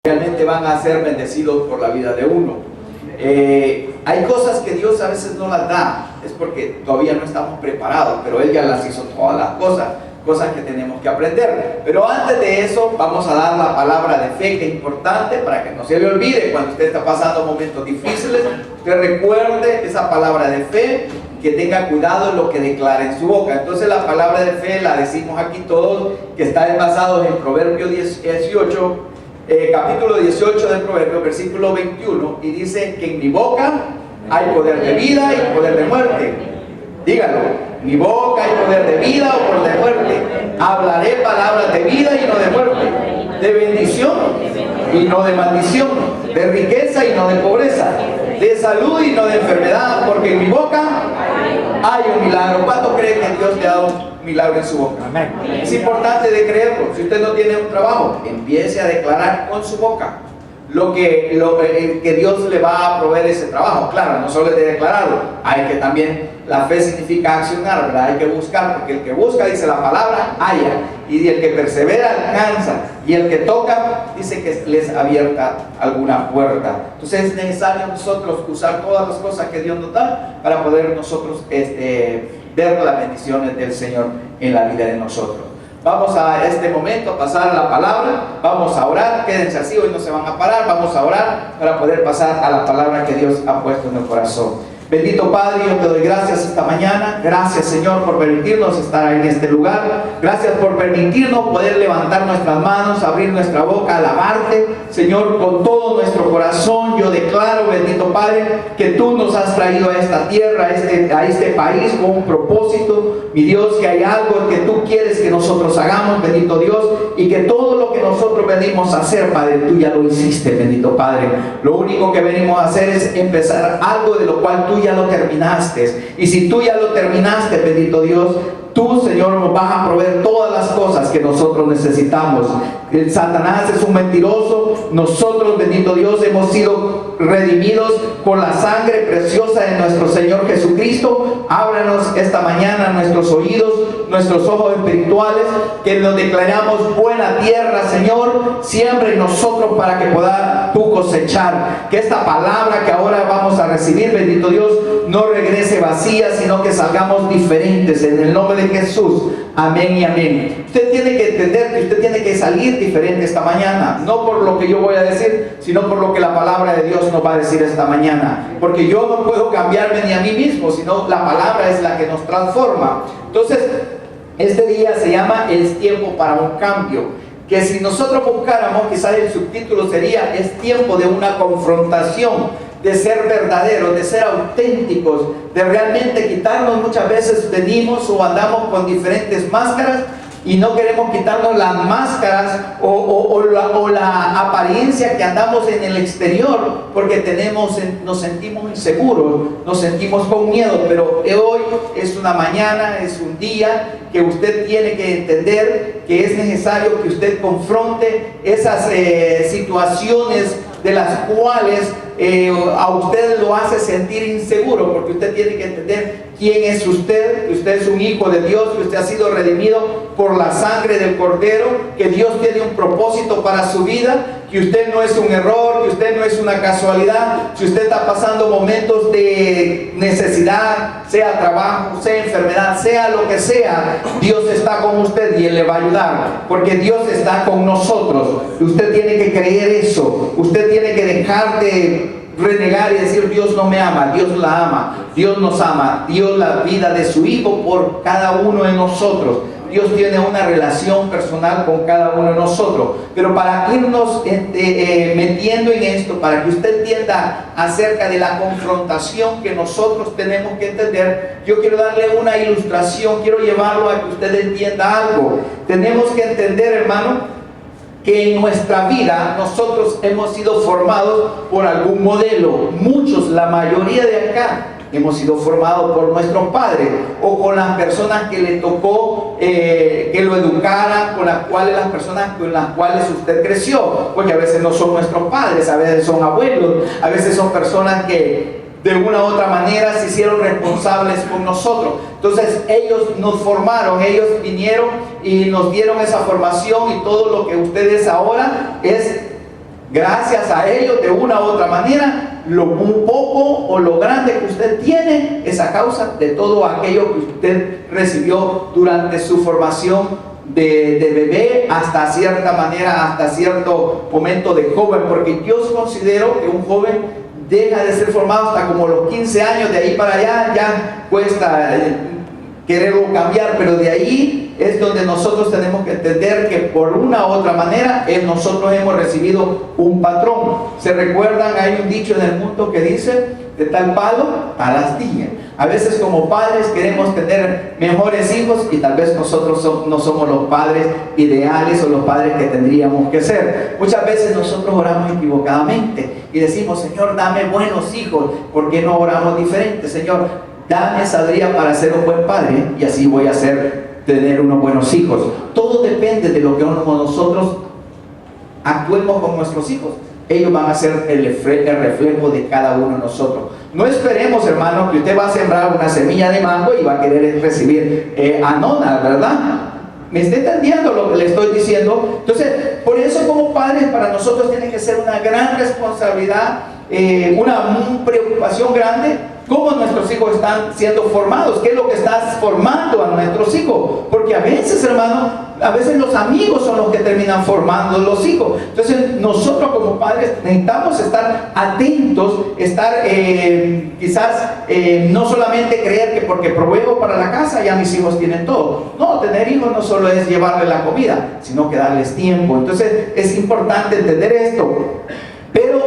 realmente van a ser bendecidos por la vida de uno. Hay cosas que Dios a veces no las da, es porque todavía no estamos preparados, pero Él ya las hizo todas las cosas que tenemos que aprender. Pero antes de eso vamos a dar la palabra de fe, que es importante para que no se le olvide cuando usted está pasando momentos difíciles. Usted recuerde esa palabra de fe, que tenga cuidado en lo que declara en su boca. Entonces la palabra de fe la decimos aquí todos, que está basada en Proverbios 18, capítulo 18 de Proverbios, versículo 21, y dice que en mi boca hay poder de vida y poder de muerte. Dígalo, en mi boca hay poder de vida o poder de muerte. Hablaré palabras de vida y no de muerte, de bendición y no de maldición, de riqueza y no de pobreza, de salud y no de enfermedad, porque en mi boca hay un milagro. ¿Cuánto cree que Dios le ha dado un milagro en su boca? Amén. Es importante de creerlo. Si usted no tiene un trabajo, empiece a declarar con su boca lo que Dios le va a proveer ese trabajo. Claro, no solo es de declararlo, hay que también, la fe significa accionar, ¿verdad? Hay que buscar, porque el que busca, dice la palabra, halla, y el que persevera alcanza, y el que toca, dice que les abierta alguna puerta. Entonces es necesario nosotros usar todas las cosas que Dios nos da para poder nosotros ver las bendiciones del Señor en la vida de nosotros. Vamos a este momento a pasar la palabra, vamos a orar, quédense así, hoy no se van a parar, vamos a orar para poder pasar a la palabra que Dios ha puesto en el corazón. Bendito Padre, yo te doy gracias esta mañana. Gracias, Señor, por permitirnos estar en este lugar. Gracias por permitirnos poder levantar nuestras manos, abrir nuestra boca, alabarte, Señor, con todo nuestro corazón. Yo declaro, bendito Padre, que tú nos has traído a esta tierra, a este país con un propósito. Mi Dios, que hay algo que tú quieres que nosotros hagamos, bendito Dios, y que todo lo que nosotros venimos a hacer, Padre, tú ya lo hiciste, bendito Padre. Lo único que venimos a hacer es empezar algo de lo cual tú ya lo terminaste, y si tú ya lo terminaste, bendito Dios, tú, Señor, nos vas a proveer todas las cosas que nosotros necesitamos. El Satanás es un mentiroso. Nosotros, bendito Dios, hemos sido redimidos con la sangre preciosa de nuestro Señor Jesucristo. Ábranos esta mañana nuestros oídos, nuestros ojos espirituales, que nos declaramos buena tierra, Señor. Siembra en nosotros para que puedas tú cosechar. Que esta palabra que ahora vamos a recibir, bendito Dios, no regrese vacía, sino que salgamos diferentes en el nombre de Jesús. Amén y amén. Usted tiene que entender que usted tiene que salir diferente esta mañana, no por lo que yo voy a decir, sino por lo que la palabra de Dios nos va a decir esta mañana, porque yo no puedo cambiarme ni a mí mismo, sino la palabra es la que nos transforma. Entonces, este día se llama Es tiempo para un cambio, que si nosotros buscáramos, quizás el subtítulo sería Es tiempo de una confrontación, de ser verdaderos, de ser auténticos, de realmente quitarnos. Muchas veces venimos o andamos con diferentes máscaras y no queremos quitarnos las máscaras o la apariencia que andamos en el exterior, porque nos sentimos inseguros, nos sentimos con miedo. Pero hoy es una mañana, es un día que usted tiene que entender que es necesario que usted confronte esas situaciones de las cuales a usted lo hace sentir inseguro, porque usted tiene que entender quién es usted, que usted es un hijo de Dios, que usted ha sido redimido por la sangre del Cordero, que Dios tiene un propósito para su vida, que usted no es un error, que usted no es una casualidad. Si usted está pasando momentos de necesidad, sea trabajo, sea enfermedad, sea lo que sea, Dios está con usted y Él le va a ayudar, porque Dios está con nosotros. Usted tiene que creer eso. Usted tiene que dejar de renegar y decir Dios no me ama. Dios la ama, Dios nos ama, dio la vida de su Hijo por cada uno de nosotros. Dios tiene una relación personal con cada uno de nosotros. Pero para irnos metiendo en esto, para que usted entienda acerca de la confrontación que nosotros tenemos que entender, yo quiero darle una ilustración, quiero llevarlo a que usted entienda algo. Tenemos que entender, hermano, que en nuestra vida nosotros hemos sido formados por algún modelo. Muchos, la mayoría de acá, hemos sido formados por nuestros padres o con las personas que le tocó que lo educaran, con las personas con las cuales usted creció, porque a veces no son nuestros padres, a veces son abuelos, a veces son personas que de una u otra manera se hicieron responsables con nosotros. Entonces ellos nos formaron, ellos vinieron y nos dieron esa formación, y todo lo que ustedes ahora es Gracias a ellos, de una u otra manera, lo un poco o lo grande que usted tiene es a causa de todo aquello que usted recibió durante su formación de bebé hasta cierta manera, hasta cierto momento de joven, porque yo considero que un joven deja de ser formado hasta como los 15 años, de ahí para allá ya cuesta quererlo cambiar, pero de ahí es donde nosotros tenemos que entender que por una u otra manera nosotros hemos recibido un patrón. ¿Se recuerdan? Hay un dicho en el mundo que dice: de tal palo, tal astilla. A veces como padres queremos tener mejores hijos y tal vez nosotros no somos los padres ideales o los padres que tendríamos que ser. Muchas veces nosotros oramos equivocadamente y decimos: Señor, dame buenos hijos. ¿Por qué no oramos diferente? Señor, dame sabiduría para ser un buen padre y así voy a tener unos buenos hijos. Todo depende de lo que nosotros actuemos con nuestros hijos. Ellos van a ser el reflejo de cada uno de nosotros. No esperemos, hermano, que usted va a sembrar una semilla de mango y va a querer recibir anonas, ¿verdad? ¿Me está entendiendo lo que le estoy diciendo? Entonces, por eso como padres para nosotros tiene que ser una gran responsabilidad, una preocupación grande, cómo nuestros hijos están siendo formados, qué es lo que estás formando a nuestros hijos, porque a veces, hermano, a veces los amigos son los que terminan formando los hijos. Entonces nosotros como padres necesitamos estar atentos, estar quizás no solamente creer que porque proveo para la casa ya mis hijos tienen todo. No, tener hijos no solo es llevarle la comida, sino que darles tiempo. Entonces es importante entender esto. Pero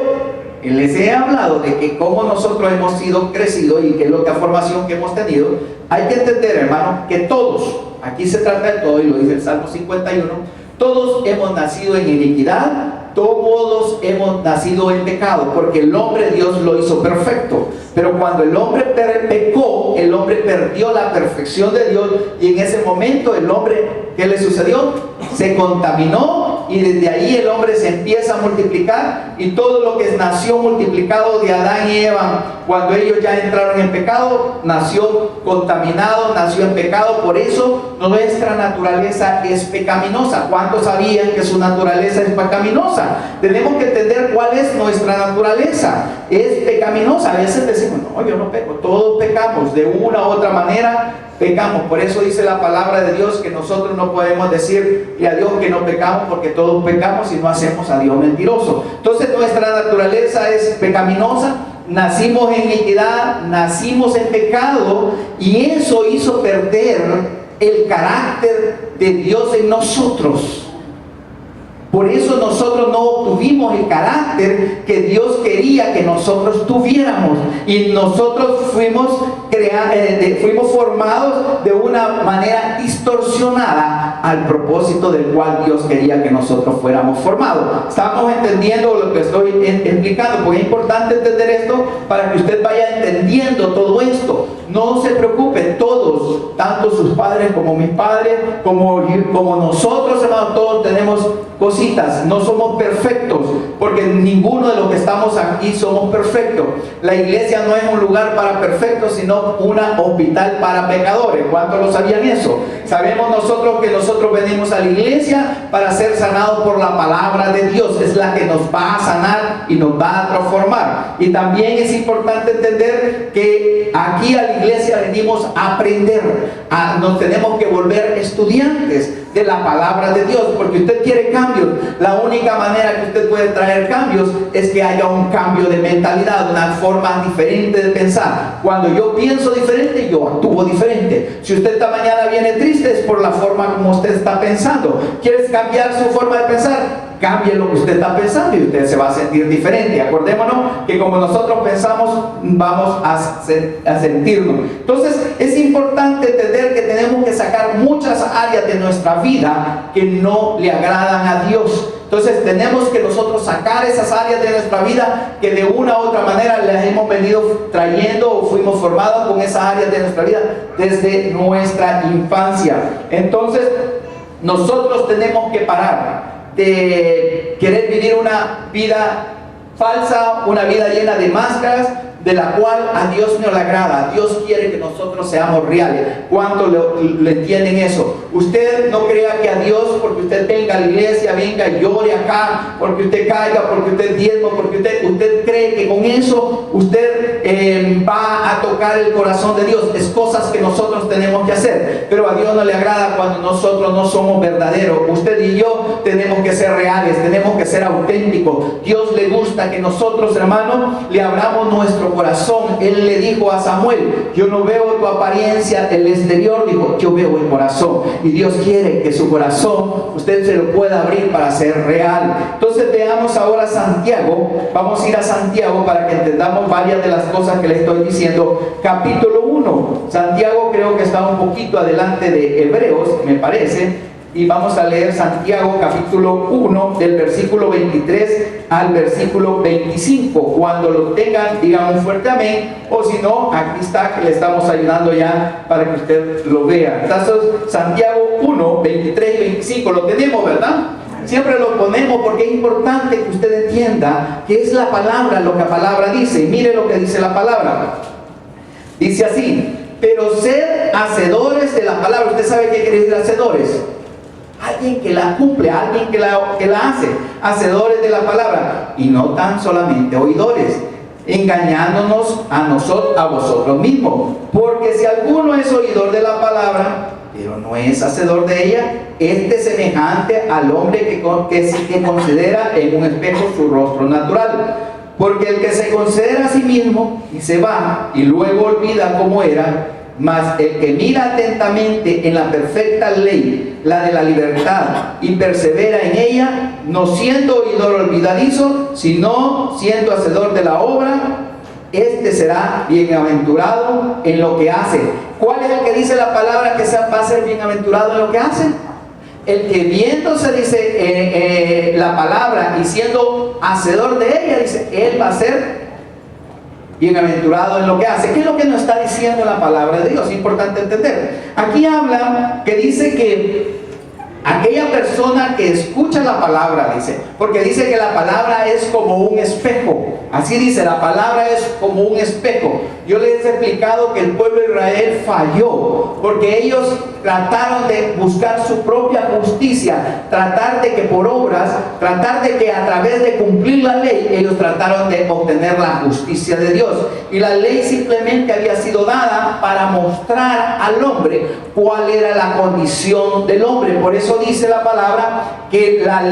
les he hablado de que como nosotros hemos sido crecidos y que es la formación que hemos tenido. Hay que entender, hermano, que todos, aquí se trata de todo y lo dice el Salmo 51, todos hemos nacido en iniquidad, todos hemos nacido en pecado, porque el hombre Dios lo hizo perfecto. Pero cuando el hombre pecó, el hombre perdió la perfección de Dios y en ese momento el hombre, ¿qué le sucedió? Se contaminó y desde ahí el hombre se empieza a multiplicar y todo lo que nació multiplicado de Adán y Eva, cuando ellos ya entraron en pecado, nació contaminado, nació en pecado. Por eso nuestra naturaleza es pecaminosa. ¿Cuántos sabían que su naturaleza es pecaminosa? Tenemos que entender cuál es nuestra naturaleza. Es pecaminosa. A veces decimos: no, yo no peco. Todos pecamos, de una u otra manera pecamos. Por eso dice la palabra de Dios que nosotros no podemos decirle a Dios que no pecamos, porque todos pecamos y no hacemos a Dios mentiroso. Entonces nuestra naturaleza es pecaminosa. Nacimos en iniquidad, nacimos en pecado, y eso hizo perder el carácter de Dios en nosotros. Por eso nosotros no obtuvimos el carácter que Dios quería que nosotros tuviéramos, y nosotros fuimos formados de una manera distorsionada al propósito del cual Dios quería que nosotros fuéramos formados. Estamos entendiendo lo que estoy explicando, porque es importante entender esto para que usted vaya entendiendo todo esto. No se preocupen, todos, tanto sus padres como mis padres, como nosotros, hermanos, todos tenemos cositas. No somos perfectos, porque ninguno de los que estamos aquí somos perfectos. La iglesia no es un lugar para perfectos, sino un hospital para pecadores. ¿Cuántos lo sabían eso? Sabemos nosotros que nosotros venimos a la iglesia para ser sanados por la palabra de Dios. Es la que nos va a sanar y nos va a transformar. Y también es importante entender que aquí a la iglesia venimos a aprender. Nos tenemos que volver estudiantes de la palabra de Dios, porque usted quiere cambios. La única manera que usted puede traer cambios es que haya un cambio de mentalidad, una forma diferente de pensar. Cuando yo pienso diferente, yo actúo diferente. Si usted esta mañana viene triste, es por la forma como usted está pensando. ¿Quieres cambiar su forma de pensar? Cambie lo que usted está pensando y usted se va a sentir diferente. Acordémonos que como nosotros pensamos, vamos a sentirnos. Entonces es importante entender que tenemos que sacar muchas áreas de nuestra vida que no le agradan a Dios. Entonces tenemos que nosotros sacar esas áreas de nuestra vida que de una u otra manera las hemos venido trayendo o fuimos formados con esas áreas de nuestra vida desde nuestra infancia. Entonces nosotros tenemos que parar de querer vivir una vida falsa, una vida llena de máscaras, de la cual a Dios no le agrada. Dios quiere que nosotros seamos reales. ¿Cuánto le entienden eso? Usted no crea que a Dios, porque usted venga a la iglesia, venga y llore acá, porque usted caiga, porque usted diezmo, porque usted cree que con eso usted va a tocar el corazón de Dios. Es cosas que nosotros tenemos que hacer, pero a Dios no le agrada cuando nosotros no somos verdaderos. Usted y yo tenemos que ser reales, tenemos que ser auténticos. Dios le gusta que nosotros, hermanos, le abramos nuestro corazón. Él le dijo a Samuel: yo no veo tu apariencia, el exterior, dijo, yo veo el corazón. Y Dios quiere que su corazón usted se lo pueda abrir para ser real. Entonces veamos ahora Santiago. Vamos a ir a Santiago para que entendamos varias de las cosas que le estoy diciendo. Capítulo 1. Santiago creo que está un poquito adelante de Hebreos, me parece. Y vamos a leer Santiago capítulo 1 del versículo 23 al versículo 25. Cuando lo tengan, digan un fuerte amén, o si no, aquí está, que le estamos ayudando ya para que usted lo vea. Entonces, Santiago 1, 23 y 25, lo tenemos, ¿verdad? Siempre lo ponemos porque es importante que usted entienda que es la palabra, lo que la palabra dice. Y mire lo que dice la palabra. Dice así: pero sed hacedores de la palabra. ¿Usted sabe qué quiere decir hacedores? Alguien que la cumple, alguien que la hace. Hacedores de la palabra, y no tan solamente oidores, engañándonos a vosotros mismos. Porque si alguno es oidor de la palabra, pero no es hacedor de ella, este es semejante al hombre que considera en un espejo su rostro natural. Porque el que se considera a sí mismo y se va y luego olvida cómo era, mas el que mira atentamente en la perfecta ley, la de la libertad, y persevera en ella, no siendo oidor olvidadizo, sino siendo hacedor de la obra, este será bienaventurado en lo que hace. ¿Cuál es el que dice la palabra que va a ser bienaventurado en lo que hace? El que viéndose, dice la palabra, y siendo hacedor de ella, dice, él va a ser bienaventurado en lo que hace. ¿Qué es lo que nos está diciendo la palabra de Dios? Es importante entender. Aquí habla que dice que aquella persona que escucha la palabra, dice, porque dice que la palabra es como un espejo. Así dice, la palabra es como un espejo. Yo les he explicado que el pueblo de Israel falló porque ellos trataron de buscar su propia justicia, tratar de que por obras, tratar de que a través de cumplir la ley, ellos trataron de obtener la justicia de Dios. Y la ley simplemente había sido dada para mostrar al hombre cuál era la condición del hombre. Por eso dice la palabra que la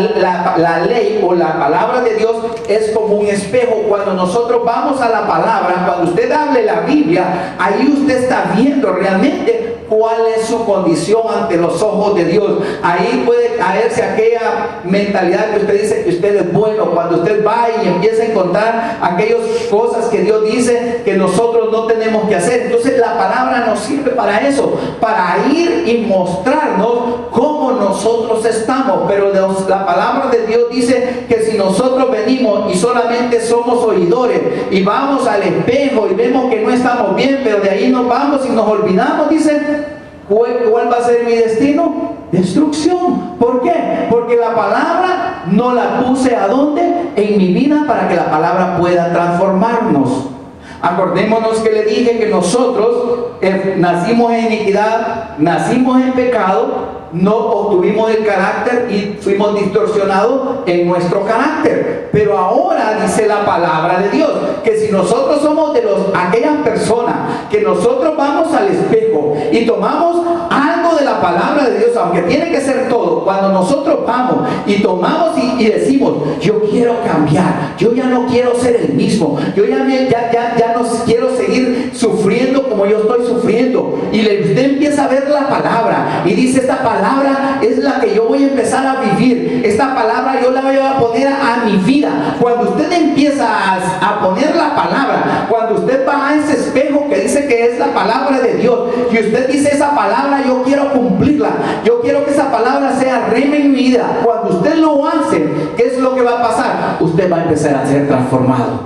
ley o la palabra de Dios es como un espejo. Cuando nosotros vamos a la palabra, cuando usted hable la Biblia, ahí usted está viendo realmente cuál es su condición ante los ojos de Dios. Ahí puede caerse aquella mentalidad que usted dice que usted es bueno. Cuando usted va y empieza a encontrar aquellas cosas que Dios dice que nosotros no tenemos que hacer, entonces la palabra nos sirve para eso, para ir y mostrarnos cómo nosotros estamos. Pero la palabra de Dios dice que si nosotros venimos y solamente somos oidores y vamos al espejo y vemos que no estamos bien, pero de ahí nos vamos y nos olvidamos, dice, ¿cuál va a ser mi destino? Destrucción. ¿Por qué? Porque la palabra no la puse ¿a dónde? En mi vida, para que la palabra pueda transformarnos. Acordémonos que le dije que nosotros nacimos en iniquidad, nacimos en pecado, no obtuvimos el carácter y fuimos distorsionados en nuestro carácter. Pero ahora dice la palabra de Dios que si nosotros somos de aquellas personas que nosotros vamos al espejo y tomamos algo de la palabra de Dios, aunque tiene que ser todo, cuando nosotros vamos y tomamos y decimos, yo quiero cambiar, yo ya no quiero ser el mismo, yo ya no quiero seguir sufriendo como yo estoy sufriendo, y usted empieza a ver la palabra y dice, esta palabra es la que yo voy a empezar a vivir, esta palabra yo la voy a poner a mi vida. Cuando usted empieza a poner la palabra, cuando usted va a ese espejo que dice que es la palabra de Dios, y usted dice, esa palabra yo quiero cumplirla, yo quiero que esa palabra sea rema en mi vida. Cuando usted lo hace, ¿qué es lo que va a pasar? Usted va a empezar a ser transformado,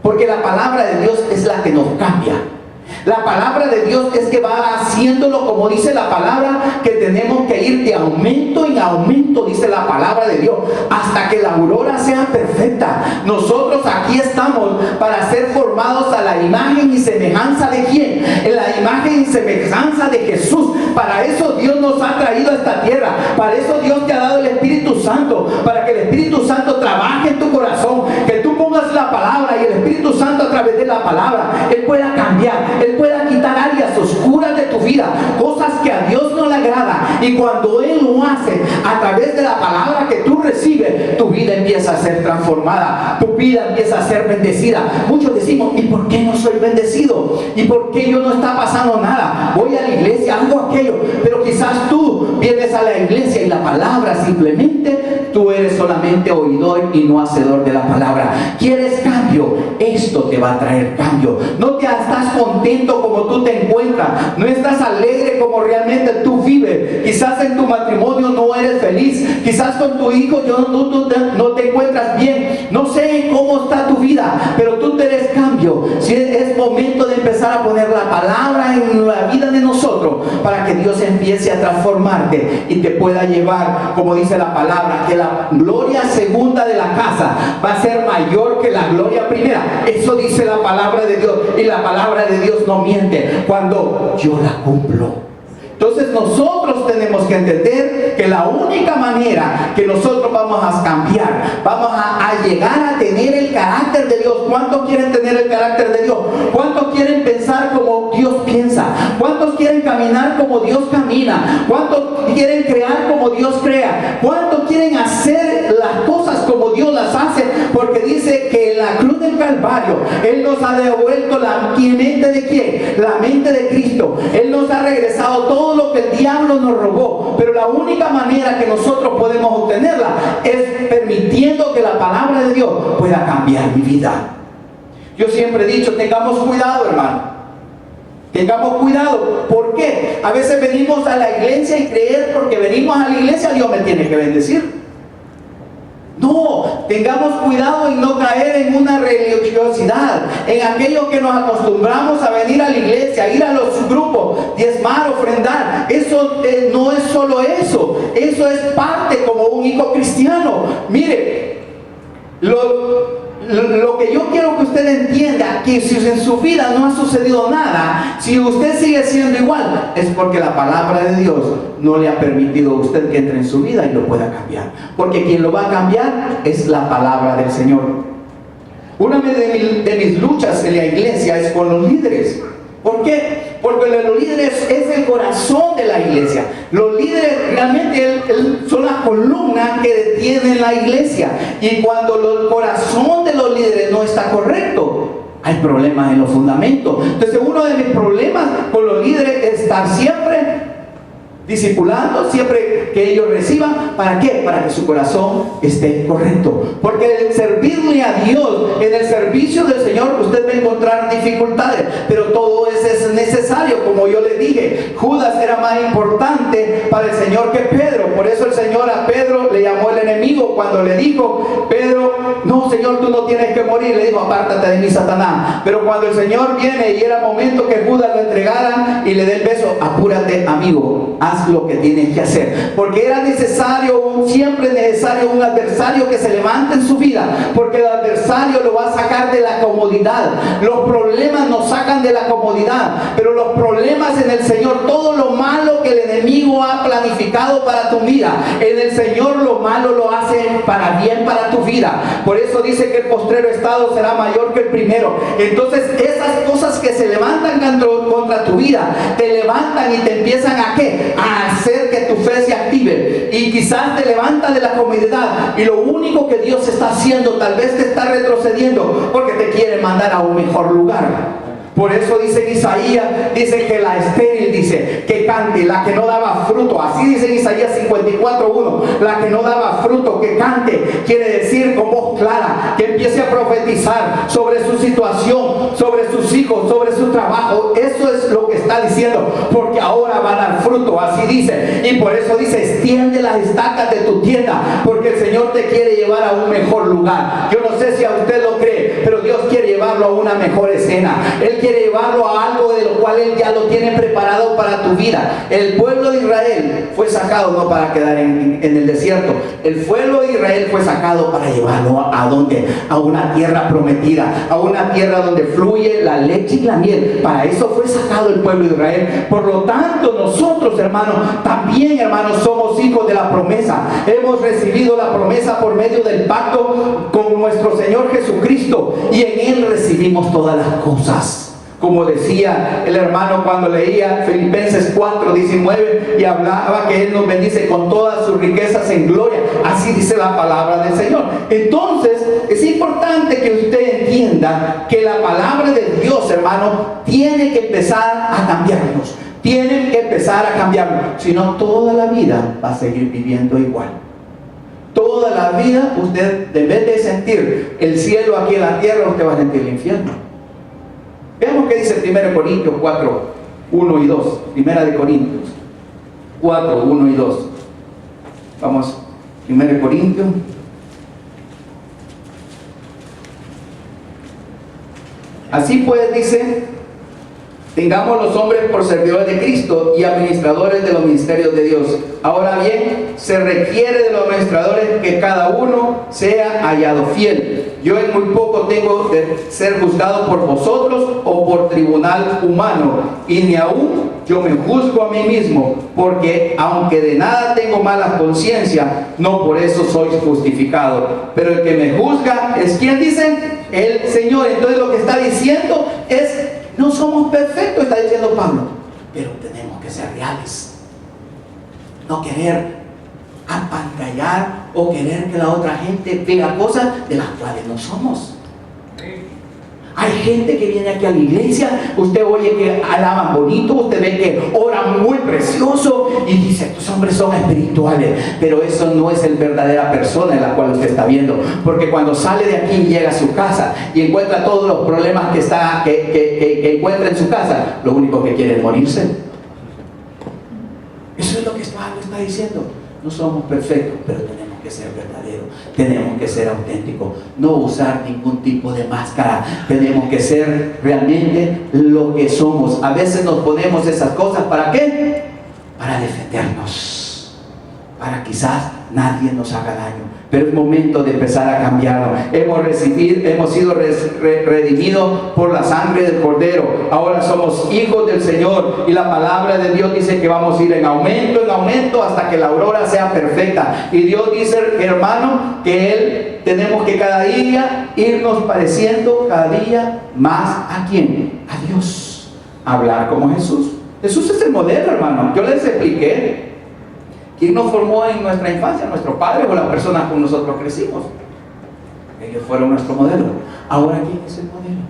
porque la palabra de Dios es la que nos cambia. La palabra de Dios es que va haciéndolo, como dice la palabra, que tenemos que ir de aumento en aumento, dice la palabra de Dios, hasta que la aurora sea perfecta. Nosotros aquí estamos para ser formados a la imagen y semejanza de ¿quién? En la imagen y semejanza de Jesús. Para eso Dios nos ha traído a esta tierra. Para eso Dios te ha dado el Espíritu Santo, para que el Espíritu Santo trabaje en tu corazón, que tú pongas la palabra y el Espíritu Santo a través de la palabra, Él pueda cambiar, Él pueda quitar áreas oscuras de tu vida, cosas que a Dios no le agrada. Y cuando Él lo hace a través de la palabra que tú recibes, tu vida empieza a ser transformada, tu vida empieza a ser bendecida. Muchos decimos, ¿y por qué no soy bendecido? ¿Y por qué yo no está pasando nada? Voy a la iglesia, hago aquello, pero quizás tú vienes a la iglesia y la palabra simplemente, tú eres solamente oidor y no hacedor de la palabra. ¿Quieres cambio? Esto te va a traer cambio. No te estás contento como tú te encuentras, no estás alegre como realmente tú vives. Quizás en tu matrimonio no eres feliz, quizás con tu hijo no te encuentras bien, no sé cómo está tu vida, pero tú tienes cambio. Si es momento de empezar a poner la palabra en la vida de nosotros, para que Dios empiece a transformarte y te pueda llevar, como dice la palabra, que la gloria segunda de la casa va a ser mayor que la gloria primera. Eso dice la palabra de Dios, y la palabra de Dios no miente cuando yo la cumplo. Entonces nosotros tenemos que entender que la única manera que nosotros vamos a cambiar, vamos a llegar a tener el carácter de Dios. ¿Cuántos quieren tener el carácter de Dios? ¿Cuántos quieren pensar como Dios piensa? ¿Cuántos quieren caminar como Dios camina? ¿Cuántos quieren crear como Dios crea? ¿Cuántos quieren hacer las cosas como Dios las hace? Porque dice que en la cruz del Calvario Él nos ha devuelto la mente de ¿quién? La mente de Cristo. Él nos ha regresado todo lo que el diablo nos robó, pero la única manera que nosotros podemos obtenerla es permitiendo que la palabra de Dios pueda cambiar mi vida. Yo siempre he dicho, tengamos cuidado, hermano, tengamos cuidado. ¿Por qué? A veces venimos a la iglesia y creer porque venimos a la iglesia Dios me tiene que bendecir. No, tengamos cuidado y no caer en una religiosidad, en aquello que nos acostumbramos a venir a la iglesia, ir a los grupos, diezmar, ofrendar. Eso no es solo eso, eso es parte como un hijo cristiano. Mire, lo que yo quiero que usted entienda, que si en su vida no ha sucedido nada, si usted sigue siendo igual, es porque la palabra de Dios no le ha permitido a usted que entre en su vida y lo pueda cambiar. Porque quien lo va a cambiar es la palabra del Señor. Una de mis luchas en la iglesia es con los líderes. ¿Por qué? Porque los líderes es el corazón de la iglesia. Los líderes realmente son las columnas que detienen la iglesia. Y cuando el corazón de los líderes no está correcto, hay problemas en los fundamentos. Entonces uno de mis problemas con los líderes es estar siempre discipulando, siempre que ellos reciban. ¿Para qué? Para que su corazón esté correcto. Porque el servirle a Dios, en el servicio del Señor, usted va a encontrar dificultades, pero todo eso es necesario. Como yo le dije, Judas era más importante para el Señor que Pedro. Por eso el Señor a Pedro le llamó el enemigo cuando le dijo, Pedro, no Señor, tú no tienes que morir. Le dijo, apártate de mí, Satanás. Pero cuando el Señor viene y era momento que Judas lo entregara y le dé el beso, apúrate, amigo, haz lo que tienes que hacer. Porque era necesario, siempre necesario, un adversario que se levante en su vida, porque el adversario lo va a sacar de la comodidad. Los problemas nos sacan de la comodidad, pero los problemas en el Señor, todo lo malo que el enemigo ha planificado para tu vida, en el Señor lo malo lo hace para bien para tu vida. Por eso dice que el postrero estado será mayor que el primero. Entonces esas cosas que se levantan contra tu vida, te levantan y te empiezan a ¿qué? A hacer que tu fe se active, y quizás te levanta de la comodidad, y lo único que Dios está haciendo, tal vez te está retrocediendo porque te quiere mandar a un mejor lugar. Por eso dice en Isaías, dice que la estéril, dice que cante, la que no daba fruto. Así dice en Isaías 54:1, la que no daba fruto, que cante. Quiere decir con voz clara, que empiece a profetizar sobre su situación, sobre sus hijos, sobre su trabajo. Eso es lo que está diciendo, porque ahora va a dar fruto. Así dice, y por eso dice, extiende las estacas de tu tienda, porque el Señor te quiere llevar a un mejor lugar. Yo no sé si a usted lo cree, pero Dios quiere llevar llevarlo a una mejor escena. Él quiere llevarlo a algo de lo cual Él ya lo tiene preparado para tu vida. El pueblo de Israel fue sacado no para quedar en el desierto. El pueblo de Israel fue sacado para llevarlo a donde, a una tierra prometida, a una tierra donde fluye la leche y la miel. Para eso fue sacado el pueblo de Israel. Por lo tanto, nosotros, hermanos, también, hermanos, somos hijos de la promesa. Hemos recibido la promesa por medio del pacto con nuestro Señor Jesucristo, y en Él recibimos todas las cosas. Como decía el hermano cuando leía Filipenses 4:19 y hablaba que Él nos bendice con todas sus riquezas en gloria. Así dice la palabra del Señor. Entonces es importante que usted entienda que la palabra de Dios, hermano, tiene que empezar a cambiarnos. Tienen que empezar a cambiarnos. Si no, toda la vida va a seguir viviendo igual. Toda la vida usted, en vez de sentir el cielo aquí en la tierra, usted va a sentir el infierno. Veamos qué dice 1 Corintios 4, 1 y 2. 1 Corintios 4, 1 y 2. Vamos, 1 Corintios. Así pues, dice: tengamos los hombres por servidores de Cristo y administradores de los ministerios de Dios. Ahora bien, se requiere de los administradores que cada uno sea hallado fiel. Yo en muy poco tengo de ser juzgado por vosotros o por tribunal humano, y ni aún yo me juzgo a mí mismo, porque aunque de nada tengo mala conciencia, no por eso soy justificado. Pero el que me juzga es, ¿quién dice? El Señor. Entonces lo que está diciendo es: no somos perfectos, está diciendo Pablo, pero tenemos que ser reales. No querer apantallar o querer que la otra gente vea cosas de las cuales no somos. Hay gente que viene aquí a la iglesia, usted oye que alaban bonito, usted ve que oran muy precioso y dice: estos hombres son espirituales, pero eso no es el verdadera persona en la cual usted está viendo, porque cuando sale de aquí y llega a su casa y encuentra todos los problemas que encuentra en su casa, lo único que quiere es morirse. Eso es lo que Pablo está diciendo. No somos perfectos, pero tenemos que ser verdaderos, tenemos que ser auténticos, no usar ningún tipo de máscara, tenemos que ser realmente lo que somos. A veces nos ponemos esas cosas, ¿para qué? Para defendernos, para quizás nadie nos haga daño, pero es momento de empezar a cambiarlo. Hemos sido redimidos por la sangre del Cordero. Ahora somos hijos del Señor, y la palabra de Dios dice que vamos a ir en aumento hasta que la aurora sea perfecta. Y Dios dice, hermano, que Él tenemos que cada día irnos pareciendo cada día más ¿a quién? A Dios. Hablar como Jesús. Jesús es el modelo, hermano. Yo les expliqué quién nos formó en nuestra infancia, nuestro padre o las personas con nosotros crecimos. Ellos fueron nuestro modelo. Ahora, ¿quién es el modelo?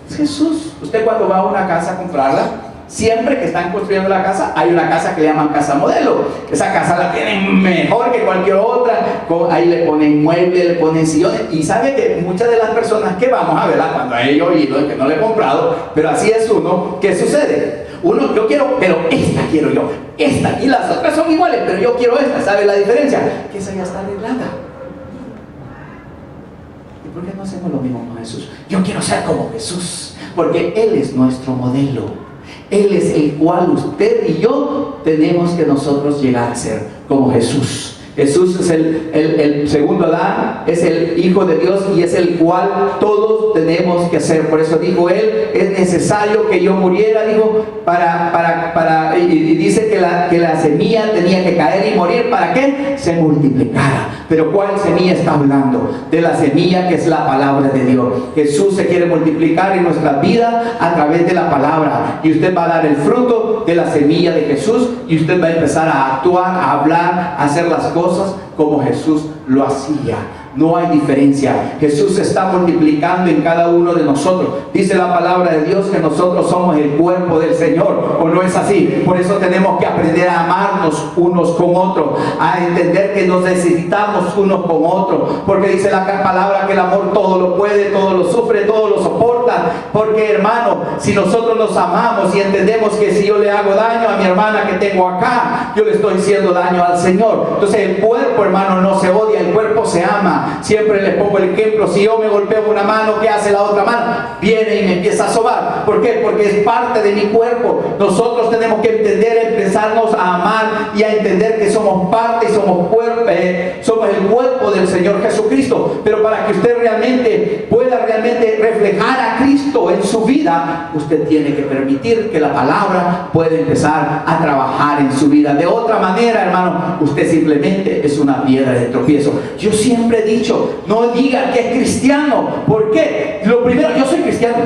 Es Jesús. Usted cuando va a una casa a comprarla, siempre que están construyendo la casa, hay una casa que le llaman casa modelo. Esa casa la tienen mejor que cualquier otra. Ahí le ponen muebles, le ponen sillones. Y sabe que muchas de las personas que vamos a verla, cuando he oído, que no le he comprado, pero así es uno, ¿qué sucede? Uno, yo quiero, pero esta quiero yo, esta, y las otras son iguales, pero yo quiero esta. ¿Sabe la diferencia? Que esa ya está arreglada. ¿Y por qué no hacemos lo mismo con Jesús? Yo quiero ser como Jesús, porque Él es nuestro modelo. Él es el cual usted y yo tenemos que nosotros llegar a ser como Jesús. Jesús es el segundo Adán, es el Hijo de Dios, y es el cual todos tenemos que hacer. Por eso dijo Él: es necesario que yo muriera, dijo, y dice que la semilla tenía que caer y morir, ¿para qué? Se multiplicara. Pero ¿cuál semilla está hablando? De la semilla que es la palabra de Dios. Jesús se quiere multiplicar en nuestra vida a través de la palabra, y usted va a dar el fruto de la semilla de Jesús, y usted va a empezar a actuar, a hablar, a hacer las cosas como Jesús lo hacía. No hay diferencia. Jesús se está multiplicando en cada uno de nosotros. Dice la palabra de Dios que nosotros somos el cuerpo del Señor, ¿o no es así? Por eso tenemos que aprender a amarnos unos con otros, a entender que nos necesitamos unos con otros, porque dice la palabra que el amor todo lo puede, todo lo sufre, todo lo soporta. Porque, hermano, si nosotros nos amamos y entendemos que si yo le hago daño a mi hermana que tengo acá, yo le estoy haciendo daño al Señor. Entonces el cuerpo, hermano, no se odia, el cuerpo se ama. misma. Siempre les pongo el ejemplo: si yo me golpeo una mano, ¿qué hace la otra mano? Viene y me empieza a sobar. ¿Por qué? Porque es parte de mi cuerpo. Nosotros tenemos que entender, empezarnos a amar y a entender que somos parte y somos el cuerpo del Señor Jesucristo. Pero para que usted pueda realmente reflejar a Cristo en su vida, usted tiene que permitir que la palabra pueda empezar a trabajar en su vida. De otra manera, hermano, usted simplemente es una piedra de tropiezo. Yo siempre he dicho, no diga que es cristiano. ¿Por qué? Lo primero, yo soy cristiano,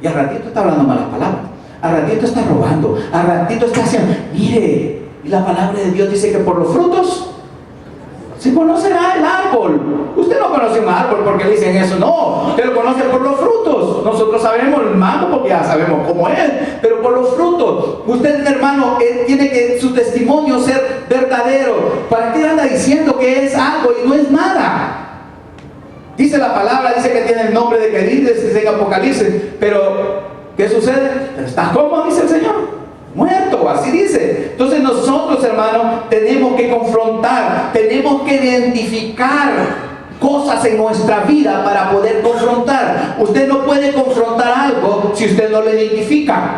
y al ratito está hablando malas palabras, al ratito está robando, al ratito está haciendo. Mire, y la palabra de Dios dice que por los frutos se conocerá el árbol. Usted no conoce un árbol porque dicen eso, no, usted lo conoce por los frutos. Nosotros sabemos el mango porque ya sabemos cómo es, pero por los frutos. Usted, hermano, tiene que su testimonio ser verdadero. ¿Para qué anda diciendo que es algo y no es nada? Dice la palabra, dice que tiene el nombre de que dice en Apocalipsis, pero ¿qué sucede? Pero ¿estás cómo? Dice el Señor. Muerto, así dice. Entonces nosotros, hermanos, tenemos que confrontar, tenemos que identificar cosas en nuestra vida para poder confrontar. Usted no puede confrontar algo si usted no lo identifica.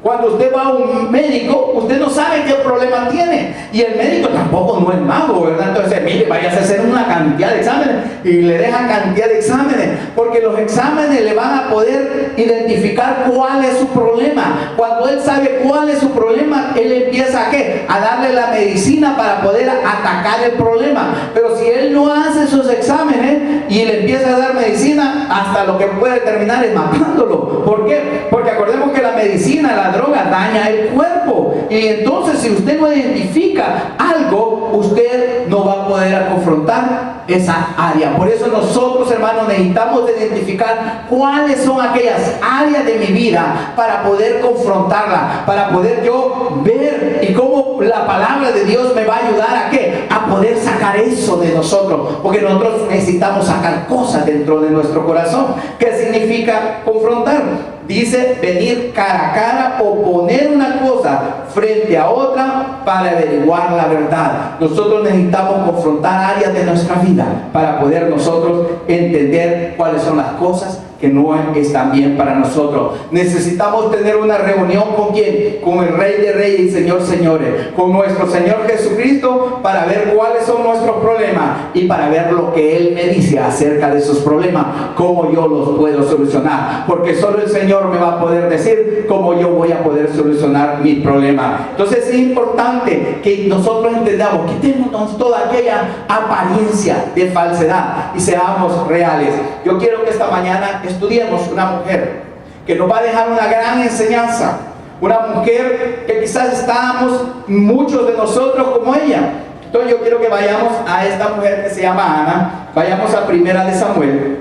Cuando usted va a un médico, usted no sabe qué problema tiene. Y el médico tampoco no es mago, ¿verdad? Entonces, mire, váyase a hacer una cantidad de exámenes y le dejan cantidad de exámenes. Porque los exámenes le van a poder identificar cuál es su problema. Cuando él sabe cuál es su problema, él empieza ¿a qué? A darle la medicina para poder atacar el problema. Pero si él no hace esos exámenes y le empieza a dar medicina, hasta lo que puede terminar es matándolo. ¿Por qué? Porque acordemos que la medicina, la droga daña el cuerpo, y entonces si usted no identifica algo, usted no va a poder confrontar esa área. Por eso nosotros, hermanos, necesitamos identificar cuáles son aquellas áreas de mi vida para poder confrontarla, para poder yo ver y cómo la palabra de Dios me va a ayudar a ¿qué? A poder sacar eso de nosotros, porque nosotros necesitamos sacar cosas dentro de nuestro corazón. ¿Qué significa confrontar? Dice venir cara a cara o poner una cosa frente a otra para averiguar la verdad. Nosotros necesitamos confrontar áreas de nuestra vida para poder nosotros entender cuáles son las cosas que no están bien para nosotros. Necesitamos tener una reunión ¿con quién? Con el Rey de Reyes y Señor Señores, con nuestro Señor Jesucristo, para ver cuáles son nuestros problemas y para ver lo que Él me dice acerca de esos problemas, cómo yo los puedo solucionar, porque solo el Señor me va a poder decir cómo yo voy a poder solucionar mis problemas. Entonces es importante que nosotros entendamos, quitémonos toda aquella apariencia de falsedad y seamos reales. Yo quiero que esta mañana estudiemos una mujer que nos va a dejar una gran enseñanza, una mujer que quizás estamos muchos de nosotros como ella. Entonces yo quiero que vayamos a esta mujer que se llama Ana. Vayamos a Primera de Samuel,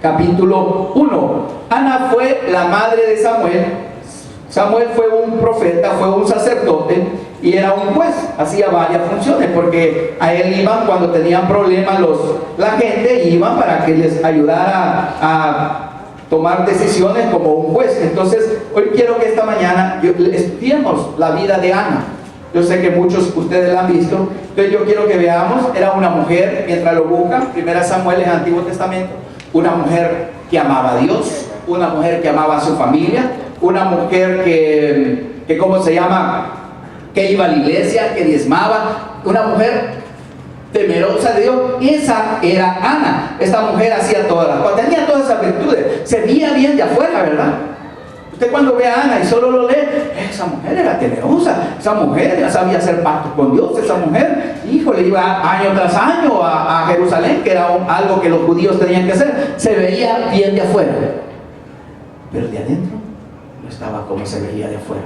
capítulo 1. Ana fue la madre de Samuel. Samuel fue un profeta, fue un sacerdote y era un juez, hacía varias funciones, porque a él iban cuando tenían problemas la gente, iban para que les ayudara a tomar decisiones como un juez. Entonces hoy quiero que esta mañana estudiemos la vida de Ana. Yo sé que muchos de ustedes la han visto, entonces yo quiero que veamos. Era una mujer, mientras lo buscan, Primera Samuel en el Antiguo Testamento, una mujer que amaba a Dios, una mujer que amaba a su familia, una mujer que ¿cómo se llama? Que iba a la iglesia, que diezmaba, una mujer temerosa de Dios. Y esa era Ana. Esta mujer hacía todas las cosas, tenía todas esas virtudes, se veía bien de afuera, ¿verdad? Usted cuando ve a Ana y solo lo lee, esa mujer era temerosa, esa mujer ya sabía hacer pactos con Dios, esa mujer, híjole, iba año tras año a Jerusalén, que era algo que los judíos tenían que hacer. Se veía bien de afuera, pero de adentro no estaba como se veía de afuera.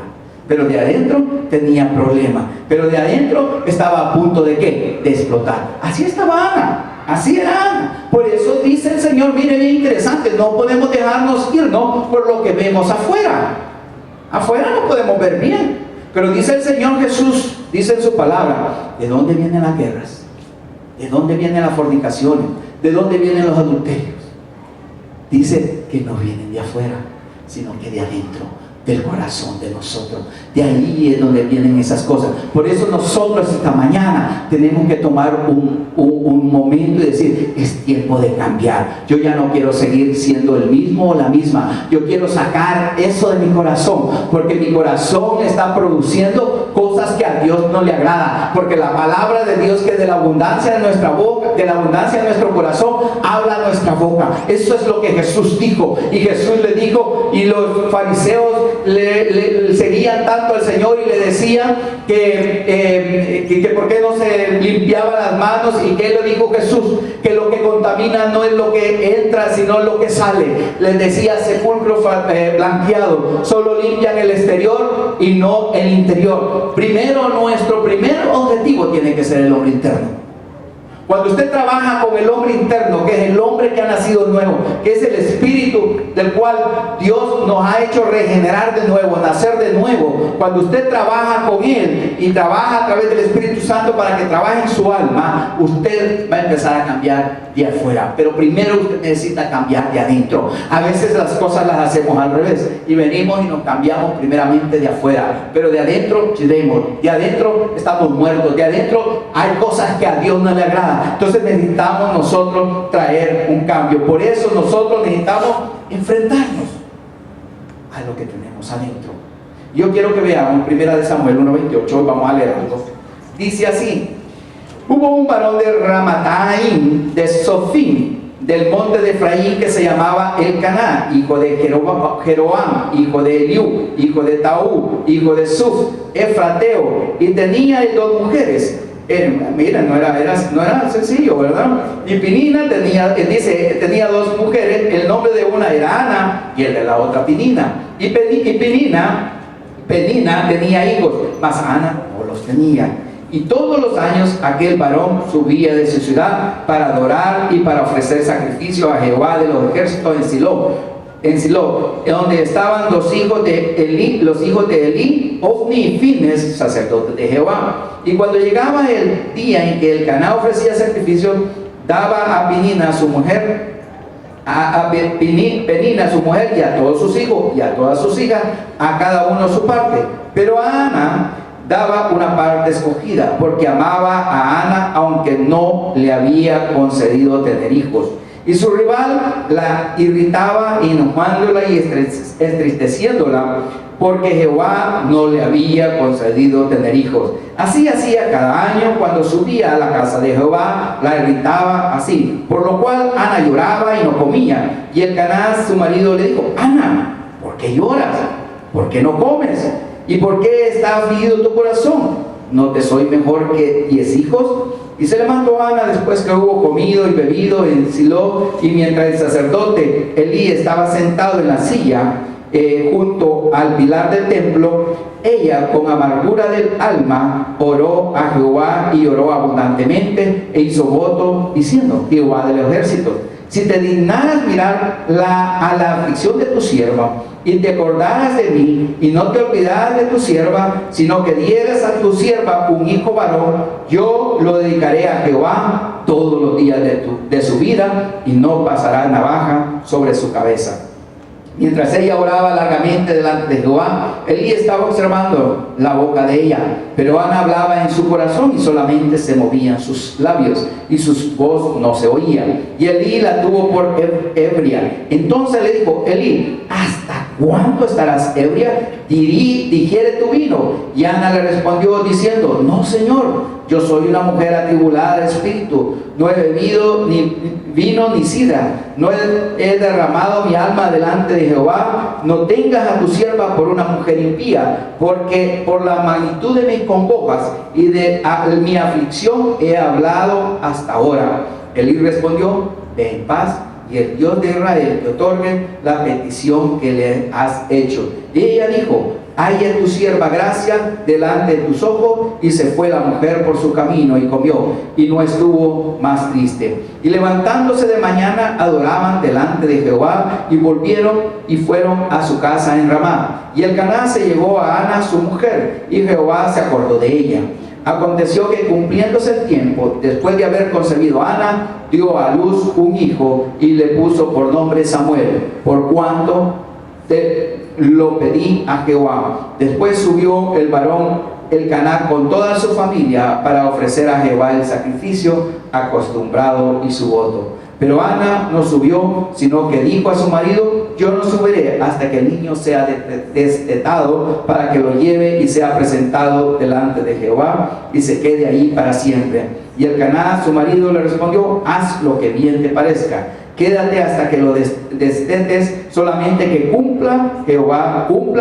Pero de adentro tenía problemas, pero de adentro estaba a punto de ¿qué? De explotar. Así estaba Ana. Así era Ana. Por eso dice el Señor, mire, bien interesante, no podemos dejarnos irnos por lo que vemos afuera. Afuera no podemos ver bien, pero dice el Señor Jesús, dice en su palabra, ¿de dónde vienen las guerras? ¿De dónde vienen las fornicaciones? ¿De dónde vienen los adulterios? Dice que no vienen de afuera, sino que de adentro. del corazón de nosotros. De ahí es donde vienen esas cosas. Por eso nosotros esta mañana tenemos que tomar un momento y decir, es tiempo de cambiar. Yo ya no quiero seguir siendo el mismo o la misma. Yo quiero sacar eso de mi corazón, porque mi corazón está produciendo cosas que a Dios no le agrada. Porque la palabra de Dios, que de la abundancia de nuestra boca, de la abundancia de nuestro corazón, habla nuestra boca. Eso es lo que Jesús dijo. Y Jesús le dijo, y los fariseos le seguían tanto al Señor y le decían que por qué no se limpiaba las manos. Y que le dijo Jesús, que lo que contamina no es lo que entra, sino lo que sale. Les decía, sepulcro blanqueado, solo limpian el exterior y no el interior. Primero, nuestro primer objetivo tiene que ser el hombre interno. Cuando usted trabaja con el hombre interno, que es el hombre que ha nacido nuevo, que es el espíritu del cual Dios nos ha hecho regenerar de nuevo, nacer de nuevo, cuando usted trabaja con él y trabaja a través del Espíritu Santo para que trabaje en su alma, usted va a empezar a cambiar de afuera. Pero primero usted necesita cambiar de adentro. A veces las cosas las hacemos al revés y venimos y nos cambiamos primeramente de afuera, pero de adentro chidemos, de adentro estamos muertos, de adentro hay cosas que a Dios no le agradan. Entonces necesitamos nosotros traer un cambio. Por eso nosotros necesitamos enfrentarnos a lo que tenemos adentro. Yo quiero que veamos 1 Samuel 1:28, vamos a leer algo. Dice así: hubo un varón de Ramataim, de Sofim, del monte de Efraín, que se llamaba Elcaná, hijo de Jeroam, hijo de Eliú, hijo de Taú, hijo de Suf, Efrateo, y tenía 2 mujeres. Mira, no era sencillo, ¿verdad? Y Penina tenía 2 mujeres. El nombre de una era Ana y el de la otra Penina. Y Penina tenía hijos, mas Ana no los tenía. Y todos los años aquel varón subía de su ciudad para adorar y para ofrecer sacrificio a Jehová de los ejércitos en Silo, donde estaban los hijos de Elí, Ofni y Fines, sacerdotes de Jehová. Y cuando llegaba el día en que Elcaná ofrecía sacrificio, daba a Penina su mujer, Penina su mujer, y a todos sus hijos y a todas sus hijas, a cada uno su parte. Pero a Ana daba una parte escogida, porque amaba a Ana, aunque no le había concedido tener hijos. Y su rival la irritaba, enojándola y entristeciéndola, porque Jehová no le había concedido tener hijos. Así hacía cada año. Cuando subía a la casa de Jehová, la irritaba así, por lo cual Ana lloraba y no comía. Y Elcaná, su marido, le dijo: Ana, ¿por qué lloras? ¿Por qué no comes? ¿Y por qué está afligido tu corazón? ¿No te soy mejor que 10 hijos? Y se levantó Ana después que hubo comido y bebido en Silo, y mientras el sacerdote Elí estaba sentado en la silla junto al pilar del templo, ella con amargura del alma oró a Jehová, y oró abundantemente e hizo voto diciendo: Jehová de los ejércitos, si te dignaras mirar a la aflicción de tu sierva, y te acordaras de mí, y no te olvidaras de tu sierva, sino que dieras a tu sierva un hijo varón, yo lo dedicaré a Jehová todos los días de su vida, y no pasará navaja sobre su cabeza. Mientras ella oraba largamente delante de Jehová, Elí estaba observando la boca de ella, pero Ana hablaba en su corazón y solamente se movían sus labios y su voz no se oía. Y Elí la tuvo por ebria. Entonces le dijo: Elí, ¿hasta cuándo estarás ebria? Digiere tu vino. Y Ana le respondió diciendo: no, Señor, yo soy una mujer atribulada de espíritu, no he bebido ni vino ni sidra, no he derramado mi alma delante de Jehová. No tengas a tu sierva por una mujer impía, porque por la magnitud de mis congojas y de mi aflicción he hablado hasta ahora. Elí respondió: ve en paz, y el Dios de Israel te otorgue la petición que le has hecho. Y ella dijo: haya tu sierva gracia delante de tus ojos. Y se fue la mujer por su camino y comió, y no estuvo más triste. Y levantándose de mañana adoraban delante de Jehová, y volvieron y fueron a su casa en Ramá. Y Elcaná se llevó a Ana su mujer, y Jehová se acordó de ella. Aconteció que cumpliéndose el tiempo, después de haber concebido a Ana, dio a luz un hijo, y le puso por nombre Samuel, por cuanto lo pedí a Jehová. Después subió el varón Elcaná con toda su familia para ofrecer a Jehová el sacrificio acostumbrado y su voto. Pero Ana no subió, sino que dijo a su marido: yo no subiré hasta que el niño sea destetado, para que lo lleve y sea presentado delante de Jehová y se quede ahí para siempre. Y Elcaná, su marido, le respondió: haz lo que bien te parezca. Quédate hasta que lo destetes, solamente que cumpla Jehová tu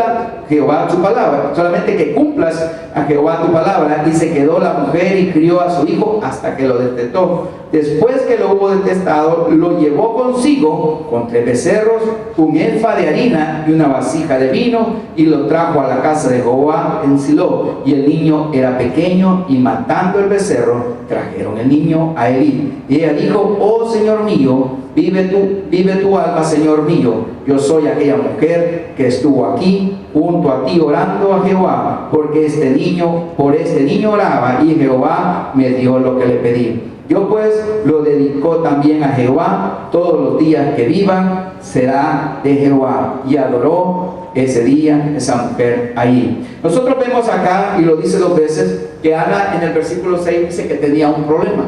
palabra. Solamente que cumplas a Jehová tu palabra. Y se quedó la mujer y crió a su hijo hasta que lo destetó. Después que lo hubo detestado, lo llevó consigo con 3 becerros, un efa de harina y una vasija de vino, y lo trajo a la casa de Jehová en Silo. Y el niño era pequeño, y matando el becerro, trajeron el niño a Elí. Y ella dijo: oh Señor mío, vive tu alma, Señor mío. Yo soy aquella mujer que estuvo aquí junto a ti orando a Jehová, por este niño oraba, y Jehová me dio lo que le pedí. Yo pues lo dedicó también a Jehová, todos los días que vivan será de Jehová. Y adoró ese día esa mujer ahí. Nosotros vemos acá, y lo dice 2 veces, que Ana en el versículo 6 dice que tenía un problema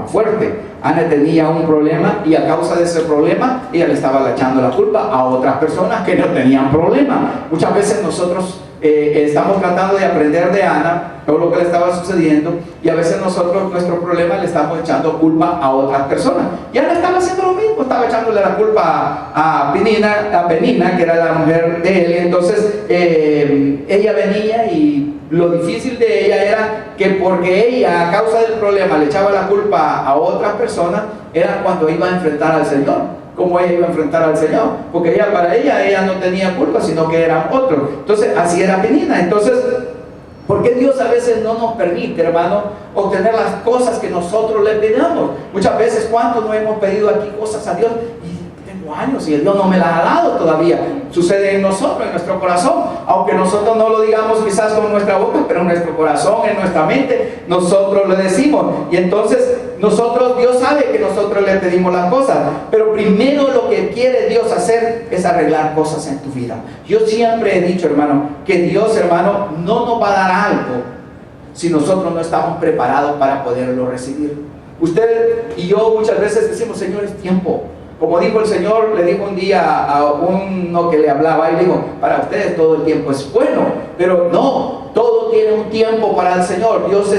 fuerte. Ana tenía un problema, y a causa de ese problema ella le estaba echando la culpa a otras personas que no tenían problema. Muchas veces nosotros estamos tratando de aprender de Ana todo lo que le estaba sucediendo, y a veces nosotros nuestro problema le estamos echando culpa a otras personas. Y Ana estaba haciendo lo mismo, estaba echándole la culpa a Penina, que era la mujer de él. Entonces ella venía, y lo difícil de ella era que porque ella a causa del problema le echaba la culpa a otras personas, era cuando iba a enfrentar al Señor. ¿Cómo ella iba a enfrentar al Señor? Porque para ella no tenía culpa, sino que eran otros. Entonces así era Penina. Entonces, ¿por qué Dios a veces no nos permite, hermano, obtener las cosas que nosotros le pedimos? Muchas veces, ¿cuántos no hemos pedido aquí cosas a Dios? Y tengo años y Dios no me las ha dado todavía. Sucede en nosotros, en nuestro corazón. Aunque nosotros no lo digamos quizás con nuestra boca, pero en nuestro corazón, en nuestra mente, nosotros lo decimos. Y entonces Dios sabe que nosotros le pedimos las cosas, pero primero lo que quiere Dios hacer es arreglar cosas en tu vida. Yo siempre he dicho, hermano, que Dios, hermano, no nos va a dar algo si nosotros no estamos preparados para poderlo recibir. Usted y yo muchas veces decimos: Señor, es tiempo. Como dijo el Señor, le dijo un día a uno que le hablaba, y dijo: para ustedes todo el tiempo es bueno, pero no, todo tiene un tiempo para el Señor. Dios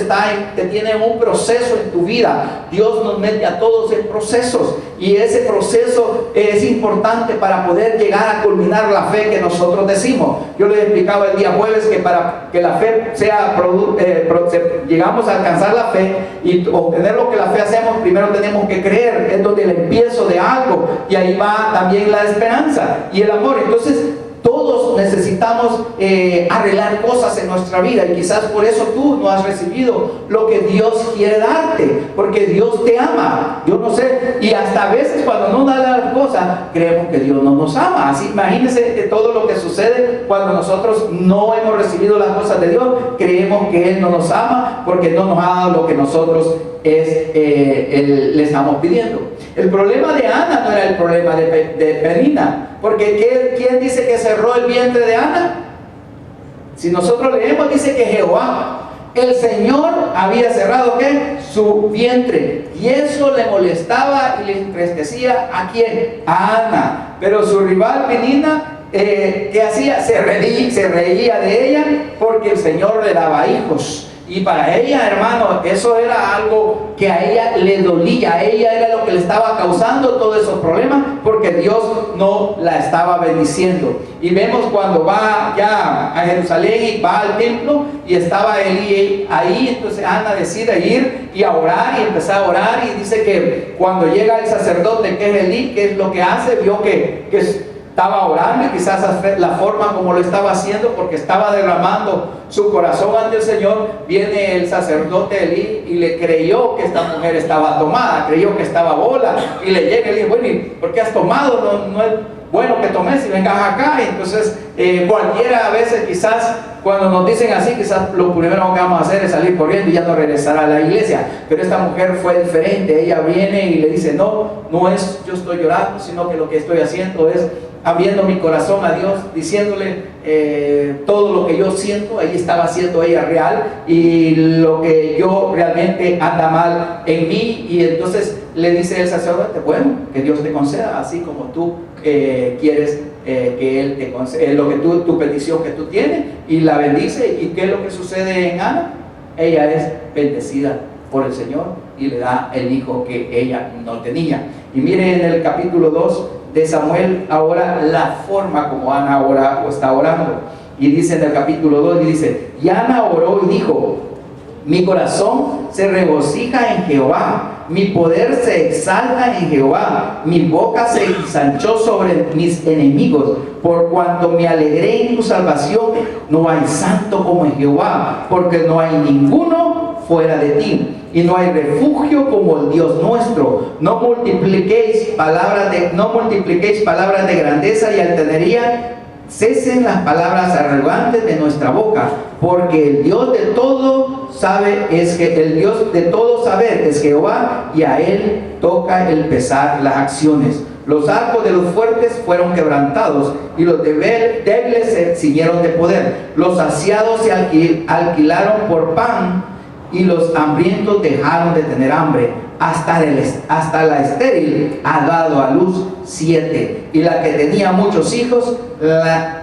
te tiene un proceso en tu vida. Dios nos mete a todos en procesos, y ese proceso es importante para poder llegar a culminar la fe que nosotros decimos. Yo les explicaba el día jueves que para que la fe llegamos a alcanzar la fe y obtener lo que la fe hacemos, primero tenemos que creer. Es donde el empiezo de algo, y ahí va también la esperanza y el amor. Entonces todos necesitamos arreglar cosas en nuestra vida, y quizás por eso tú no has recibido lo que Dios quiere darte, porque Dios te ama. Yo no sé, y hasta a veces cuando no da las cosas creemos que Dios no nos ama. Así imagínense todo lo que sucede cuando nosotros no hemos recibido las cosas de Dios. Creemos que Él no nos ama porque no nos ha dado lo que nosotros le estamos pidiendo. El problema de Ana no era el problema de Penina, porque ¿quién dice que cerró el vientre de Ana? Si nosotros leemos, dice que Jehová, el Señor, había cerrado ¿qué? Su vientre, y eso le molestaba y le entristecía ¿a quién? A Ana. Pero su rival Penina, ¿qué hacía? Se reía de ella porque el Señor le daba hijos. Y para ella, hermano, eso era algo que a ella le dolía. A ella era lo que le estaba causando todos esos problemas, porque Dios no la estaba bendiciendo. Y vemos cuando va ya a Jerusalén y va al templo, y estaba Elí ahí. Entonces Ana decide ir y a orar, y empezar a orar. Y dice que cuando llega el sacerdote, que es Elí, ¿qué es lo que hace? Vio que estaba orando, y quizás la forma como lo estaba haciendo, porque estaba derramando su corazón ante el Señor. Viene el sacerdote Elí y le creyó que esta mujer estaba tomada, creyó que estaba bola, y le llega y le dice: bueno, ¿y por qué has tomado? No es bueno que tomes y vengas acá. Entonces cualquiera a veces, quizás cuando nos dicen así, quizás lo primero que vamos a hacer es salir corriendo y ya no regresar a la iglesia. Pero esta mujer fue diferente. Ella viene y le dice: no es yo estoy llorando, sino que lo que estoy haciendo es abriendo mi corazón a Dios, diciéndole todo lo que yo siento. Ahí estaba siendo ella real y lo que yo realmente anda mal en mí. Y entonces le dice el sacerdote: bueno, que Dios te conceda así como tú quieres que Él te conceda lo que tu petición que tú tienes, y la bendice. ¿Y qué es lo que sucede en Ana? Ella es bendecida por el Señor y le da el hijo que ella no tenía. Y miren en el capítulo 2 de Samuel ahora la forma como Ana ora o está orando. Y dice en el capítulo 2, y dice: y Ana oró y dijo: mi corazón se regocija en Jehová, mi poder se exalta en Jehová, mi boca se ensanchó sobre mis enemigos, por cuanto me alegré en tu salvación. No hay santo como en Jehová, porque no hay ninguno fuera de ti, y no hay refugio como el Dios nuestro. No multipliquéis palabras de grandeza y altanería. Cesen las palabras arrogantes de nuestra boca, porque el Dios de todo saber es Jehová, y a Él toca el pesar las acciones. Los arcos de los fuertes fueron quebrantados, y los débiles se ciñeron de poder. Los saciados se alquilaron por pan, y los hambrientos dejaron de tener hambre. Hasta la estéril ha dado a luz 7, y la que tenía muchos hijos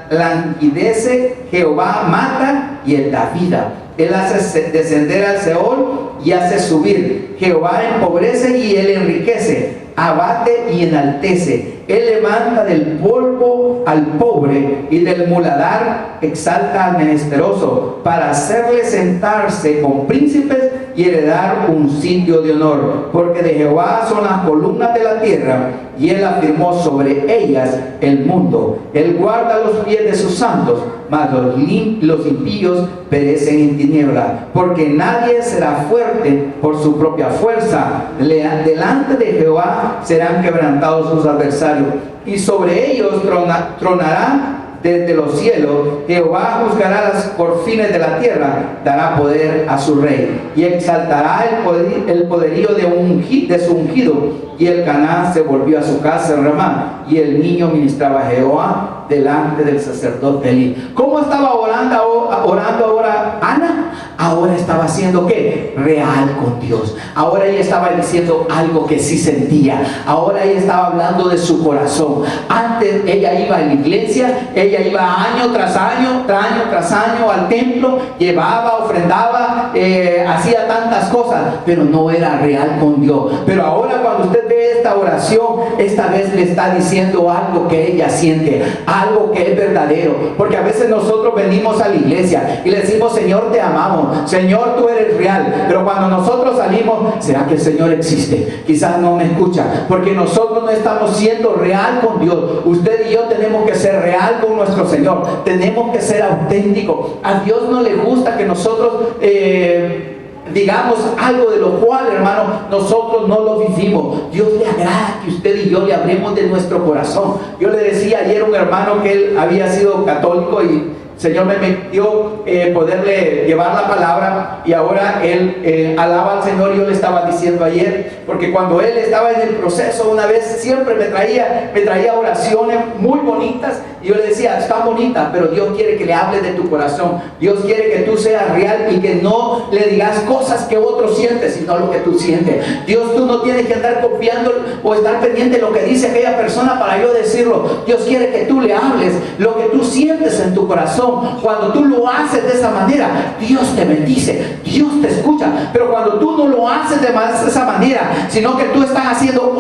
languidece. Jehová mata y Él da vida. Él hace descender al Seol y hace subir. Jehová empobrece y Él enriquece. Abate y enaltece. Él levanta del polvo al pobre, y del muladar exalta al menesteroso, para hacerle sentarse con príncipes y heredar un sitio de honor. Porque de Jehová son las columnas de la tierra, y Él afirmó sobre ellas el mundo. Él guarda los pies de sus santos, mas los impíos perecen en tiniebla. Porque nadie será fuerte por su propia fuerza. Delante de Jehová serán quebrantados sus adversarios, y sobre ellos tronará desde los cielos. Jehová juzgará las confines de la tierra, dará poder a su rey, y exaltará el poderío de su ungido. Y el Caná se volvió a su casa en Ramá, y el niño ministraba a Jehová delante del sacerdote Elí. ¿Cómo estaba orando ahora Ana? Ahora estaba haciendo ¿qué? Real con Dios. Ahora ella estaba diciendo algo que sí sentía. Ahora ella estaba hablando de su corazón. Antes ella iba a la iglesia, ella iba año tras año al templo, llevaba, ofrendaba, hacía tantas cosas, pero no era real con Dios. Pero ahora cuando usted ve esta oración, esta vez le está diciendo algo que ella siente, algo que es verdadero. Porque a veces nosotros venimos a la iglesia y le decimos: Señor, te amamos, Señor, tú eres real. Pero cuando nosotros salimos, ¿será que el Señor existe? Quizás no me escucha, porque nosotros no estamos siendo real con Dios. Usted y yo tenemos que ser real con nuestro Señor, tenemos que ser auténticos. A Dios no le gusta que nosotros digamos algo de lo cual, hermano, nosotros no lo vivimos. Dios le agrada que usted y yo le hablemos de nuestro corazón. Yo le decía ayer a un hermano que él había sido católico, y el Señor me metió poderle llevar la palabra, y ahora él alaba al Señor. Yo le estaba diciendo ayer, porque cuando él estaba en el proceso, una vez siempre me traía oraciones muy bonitas, y yo le decía: está bonita, pero Dios quiere que le hables de tu corazón. Dios quiere que tú seas real y que no le digas cosas que otros sienten, sino lo que tú sientes. Dios, tú no tienes que andar copiando o estar pendiente de lo que dice aquella persona para yo decirlo. Dios quiere que tú le hables lo que tú sientes en tu corazón. Cuando tú lo haces de esa manera, Dios te bendice, Dios te escucha. Pero cuando tú no lo haces de esa manera, sino que tú estás haciendo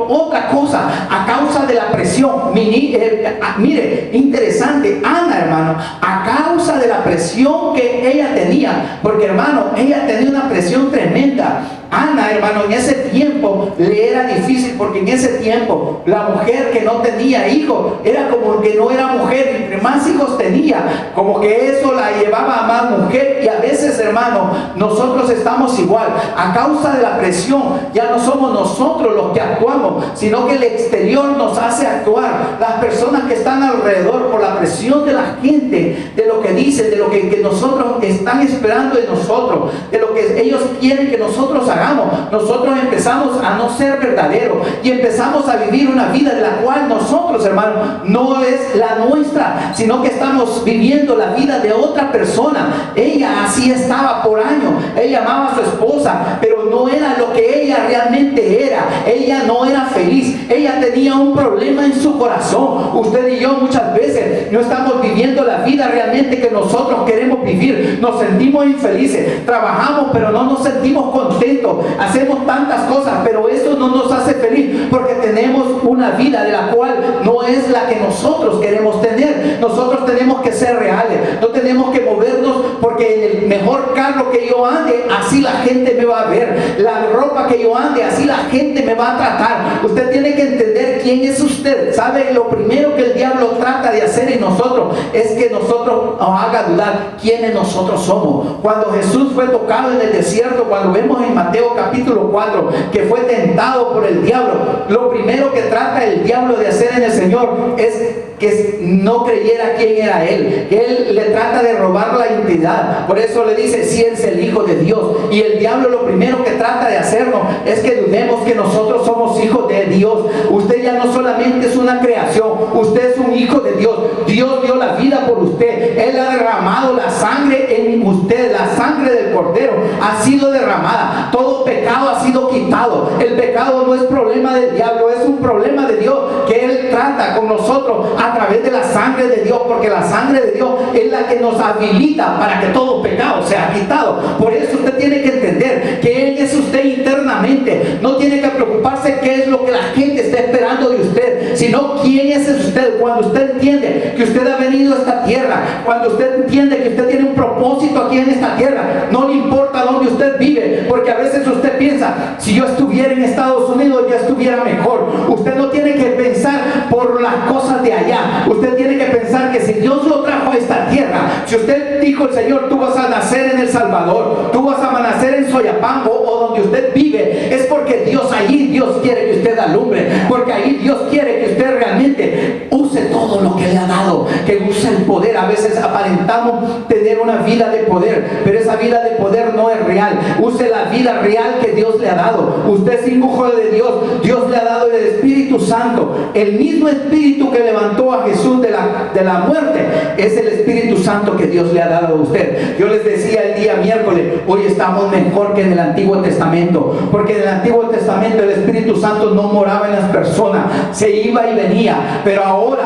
otra cosa a causa de la presión. Mire, interesante, Ana, hermano, a causa de la presión que ella tenía, porque, hermano, ella tenía una presión tremenda. Ana, hermano, en ese tiempo le era difícil, porque en ese tiempo la mujer que no tenía hijos era como que no era mujer. Entre más hijos tenía, como que eso la llevaba a más mujer. Y a veces, hermano, nosotros estamos igual. A causa de la presión, ya no somos nosotros los que actuamos, sino que el exterior nos hace actuar. Las personas que están alrededor, por la presión de la gente, de lo que dicen, de lo que nosotros están esperando de nosotros, de lo que ellos quieren que nosotros hagamos, hagamos, nosotros empezamos a no ser verdaderos y empezamos a vivir una vida de la cual nosotros, hermano, no es la nuestra, sino que estamos viviendo la vida de otra persona. Ella así estaba por años, ella amaba a su esposa, pero no era lo que ella realmente era. Ella no era feliz, ella tenía un problema en su corazón. Usted y yo muchas veces no estamos viviendo la vida realmente que nosotros queremos vivir. Nos sentimos infelices, trabajamos pero no nos sentimos contentos, hacemos tantas cosas, pero eso no nos hace feliz porque tenemos una vida de la cual no es la que nosotros queremos tener. Nosotros tenemos que ser reales, no tenemos que movernos porque en el mejor carro que yo ande, así la gente me va a ver, la ropa que yo ande, así la gente me va a tratar. Usted tiene que entender quién es usted. ¿Sabe? Lo primero que el diablo trata de hacer en nosotros es que nosotros nos haga dudar quiénes nosotros somos. Cuando Jesús fue tocado en el desierto, cuando vemos en Mateo capítulo 4 que fue tentado por el diablo, lo primero que trata el diablo de hacer en el Señor es que no creyera quién era Él. Él le trata de robar la identidad. Por eso le dice, si es el Hijo de Dios. Y el diablo lo primero que trata de hacernos es que dudemos que nosotros somos hijos de Dios. Usted ya no solamente es una creación, usted es un hijo de Dios. Dios dio la vida por usted. Él ha derramado la sangre en usted. La sangre del Cordero ha sido derramada. Todo pecado ha sido quitado. El pecado no es problema del diablo, es un problema de Dios que Él trata con nosotros a través de la sangre de Dios, porque la sangre de Dios es la que nos habilita para que todo pecado sea quitado. Por eso usted tiene que entender que Él es usted internamente. No tiene que preocuparse qué es lo que la gente está esperando de usted, sino quién es usted. Cuando usted entiende que usted ha venido a esta tierra, cuando usted entiende que usted tiene un propósito aquí en esta tierra, no le importa dónde usted vive, porque a veces usted piensa, si yo estuviera en Estados Unidos ya estuviera mejor. Usted no tiene que pensar por las cosas de allá. Usted tiene que pensar que si Dios lo trajo a esta tierra, si usted dijo el Señor, tú vas a nacer en El Salvador, tú vas a nacer en Soyapango o donde usted vive, es porque Dios allí, Dios quiere que usted alumbre, porque ahí Dios quiere que usted realmente use todo lo que le ha dado, que use el poder. A veces aparentamos tener una vida de poder, pero esa vida de poder no es real. Use la vida real que Dios le ha dado. Usted es hijo de Dios. Dios le ha dado el Espíritu Santo. El mismo Espíritu que levantó a Jesús de la muerte es el Espíritu Santo que Dios le ha dado a usted. Yo les decía el día miércoles, hoy estamos mejor que en el Antiguo Testamento, porque en el Antiguo Testamento el Espíritu Santo no moraba en las personas, se iba y venía, pero ahora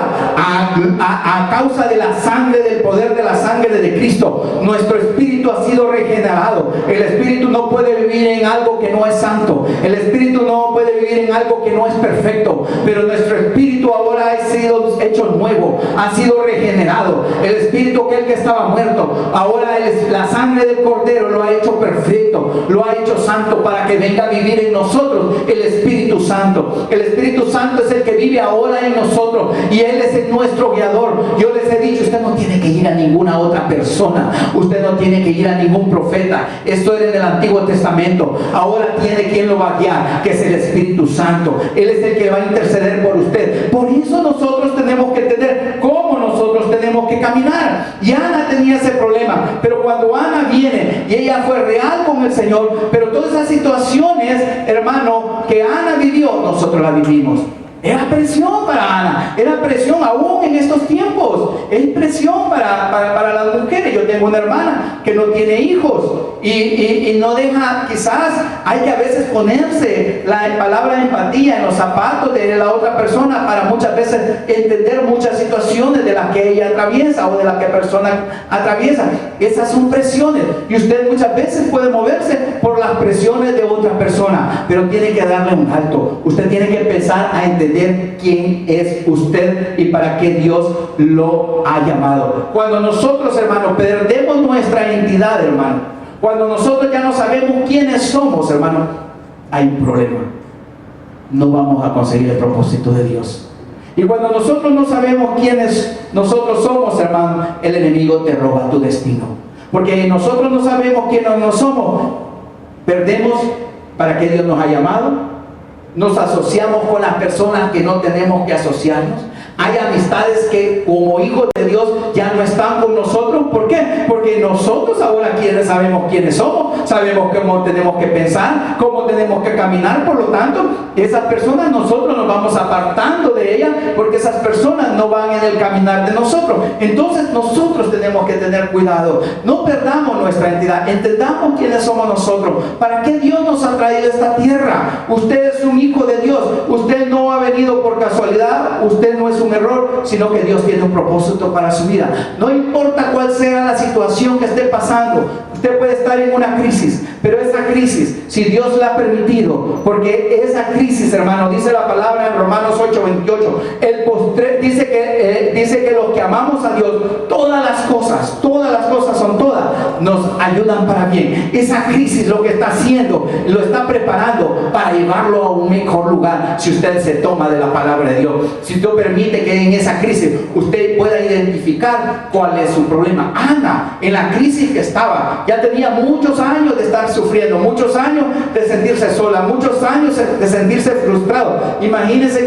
a causa de la sangre, del poder de la sangre de Cristo, nuestro espíritu ha sido regenerado. El espíritu no puede vivir en algo que no es santo, el espíritu no puede vivir en algo que no es perfecto, pero nuestro espíritu ahora ha sido hecho nuevo, ha sido regenerado. El espíritu aquel que estaba muerto, ahora la sangre del Cordero lo ha hecho perfecto, lo ha hecho santo, para que venga a vivir en nosotros el Espíritu Santo. El Espíritu Santo es el que vive ahora en nosotros y Él es nuestro guiador. Yo les he dicho, usted no tiene que ir a ninguna otra persona, usted no tiene que ir a ningún profeta. Esto era en el Antiguo Testamento. Ahora tiene quien lo va a guiar, que es el Espíritu Santo. Él es el que va a interceder por usted. Por eso nosotros tenemos que entender cómo nosotros tenemos que caminar. Y Ana tenía ese problema, pero cuando Ana viene y ella fue real con el Señor, pero todas esas situaciones, hermano, que Ana vivió, nosotros las vivimos. Era presión para Ana, era presión aún en estos tiempos, es presión para las mujeres. Yo tengo una hermana que no tiene hijos y no deja, quizás hay que a veces ponerse la palabra de empatía en los zapatos de la otra persona para muchas veces entender muchas situaciones de las que ella atraviesa o de las que persona atraviesa. Esas son presiones y usted muchas veces puede moverse por las presiones de otra persona, pero tiene que darle un alto. Usted tiene que empezar a entender quién es usted y para qué Dios lo ha llamado. Cuando nosotros, hermano, perdemos nuestra identidad, hermano, cuando nosotros ya no sabemos quiénes somos, hermano, hay un problema. No vamos a conseguir el propósito de Dios. Y cuando nosotros no sabemos quiénes nosotros somos, hermano, el enemigo te roba tu destino. Porque nosotros no sabemos quiénes no somos, perdemos para qué Dios nos ha llamado. Nos asociamos con las personas que no tenemos que asociarnos. Hay amistades que como hijos de Dios ya no están con nosotros. ¿Por qué? Porque nosotros ahora sabemos quiénes somos, sabemos cómo tenemos que pensar, cómo tenemos que caminar. Por lo tanto, esas personas nosotros nos vamos apartando de ellas, porque esas personas no van en el caminar de nosotros. Entonces nosotros tenemos que tener cuidado. No perdamos nuestra identidad, entendamos quiénes somos nosotros. ¿Para qué Dios nos ha traído a esta tierra? Usted es un hijo de Dios. Usted no ha venido por casualidad. Usted no es un error, sino que Dios tiene un propósito para su vida. No importa cuál sea la situación que esté pasando. Usted puede estar en una crisis, pero esa crisis, si Dios la ha permitido, porque esa crisis, hermano, dice la palabra en Romanos 8:28, dice que los que amamos a Dios, todas las cosas son todas, nos ayudan para bien. Esa crisis lo que está haciendo, lo está preparando para llevarlo a un mejor lugar, si usted se toma de la palabra de Dios. Si Dios permite que en esa crisis usted pueda identificar cuál es su problema. Ana, en la crisis que estaba, ya tenía muchos años de estar sufriendo, muchos años de sentirse sola, muchos años de sentirse frustrado. Imagínense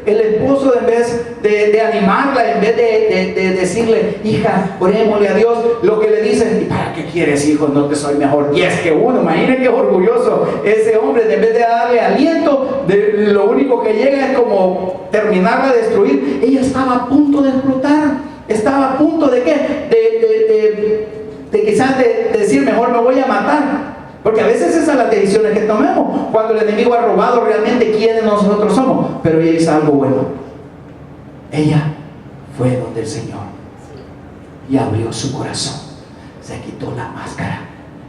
que el esposo, en vez de animarla, en vez de decirle, hija, orémosle a Dios, lo que le dicen, ¿y para qué quieres, hijo? No te soy mejor 10 que uno. Imagínense qué orgulloso ese hombre, en vez de darle aliento, lo único que llega es como terminarla de destruir. Ella estaba a punto de explotar, estaba a punto de ¿qué? De quizás de decir, mejor me voy a matar. Porque a veces esas son las decisiones que tomemos cuando el enemigo ha robado realmente quiénes nosotros somos. Pero ella hizo algo bueno. Ella fue donde el Señor y abrió su corazón, se quitó la máscara,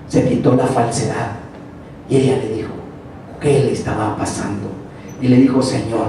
se quitó la falsedad, y ella le dijo qué le estaba pasando, y le dijo, Señor,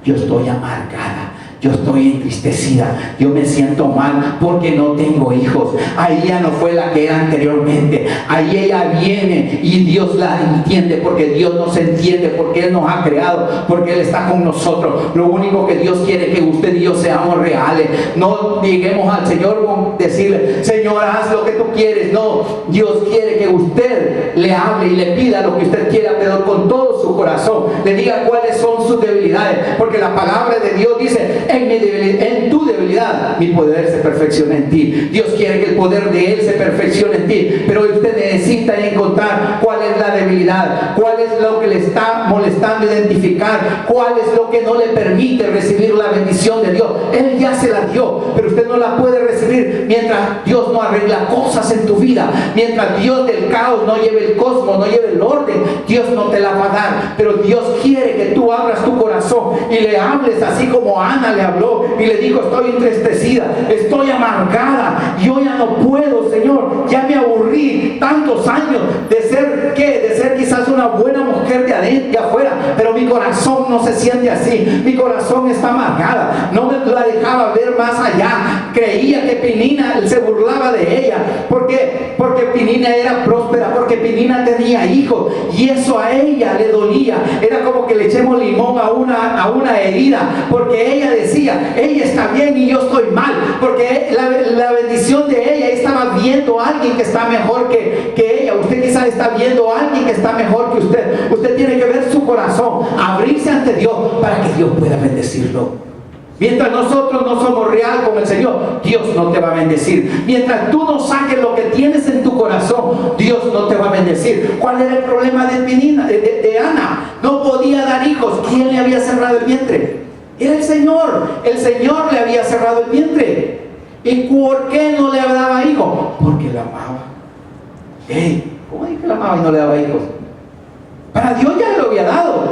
yo estoy amargada, yo estoy entristecida, yo me siento mal porque no tengo hijos. Ahí ya no fue la que era anteriormente. Ahí ella viene y Dios la entiende, porque Dios nos entiende, porque Él nos ha creado, porque Él está con nosotros. Lo único que Dios quiere es que usted y yo seamos reales. No lleguemos al Señor con decirle, Señor, haz lo que tú quieres. No, Dios quiere que usted le hable y le pida lo que usted quiera, pero con todo su corazón. Le diga cuáles son sus debilidades, porque la palabra de Dios dice, en tu debilidad mi poder se perfecciona en ti. Dios quiere que el poder de Él se perfeccione en ti, pero usted necesita encontrar cuál es la debilidad, cuál es lo que le está molestando, identificar cuál es lo que no le permite recibir la bendición de Dios. Él ya se la dio, pero usted no la puede recibir mientras Dios no arregla cosas en tu vida. Mientras Dios del caos no lleve el cosmos, no lleve el orden, Dios no te la va a dar. Pero Dios quiere que tú abras tu corazón y le hables así como Ana le habló y le dijo, estoy entristecida, estoy amargada, yo ya no puedo, Señor, ya me aburrí tantos años de ser, ¿qué? De ser quizás una buena mujer de adentro, de afuera, pero mi corazón no se siente así, mi corazón está amargada, no me la dejaba ver más allá, creía que Penina se burlaba de ella, porque Penina era próspera, porque Penina tenía hijos, y eso a ella le dolía, era como que le echemos limón a una herida, porque ella decía, ella está bien y yo estoy mal, porque la bendición de ella estaba viendo a alguien que está mejor que ella. Usted quizás está viendo a alguien que está mejor que usted. Usted tiene que ver su corazón, abrirse ante Dios para que Dios pueda bendecirlo. Mientras nosotros no somos real con el Señor, Dios no te va a bendecir. Mientras tú no saques lo que tienes en tu corazón, Dios no te va a bendecir. ¿Cuál era el problema de Ana? No podía dar hijos. ¿Quién le había cerrado el vientre? Era el Señor. El Señor le había cerrado el vientre. ¿Y por qué no le daba hijos? Porque la amaba. ¿Cómo dije que la amaba y no le daba hijos? Para Dios ya le lo había dado.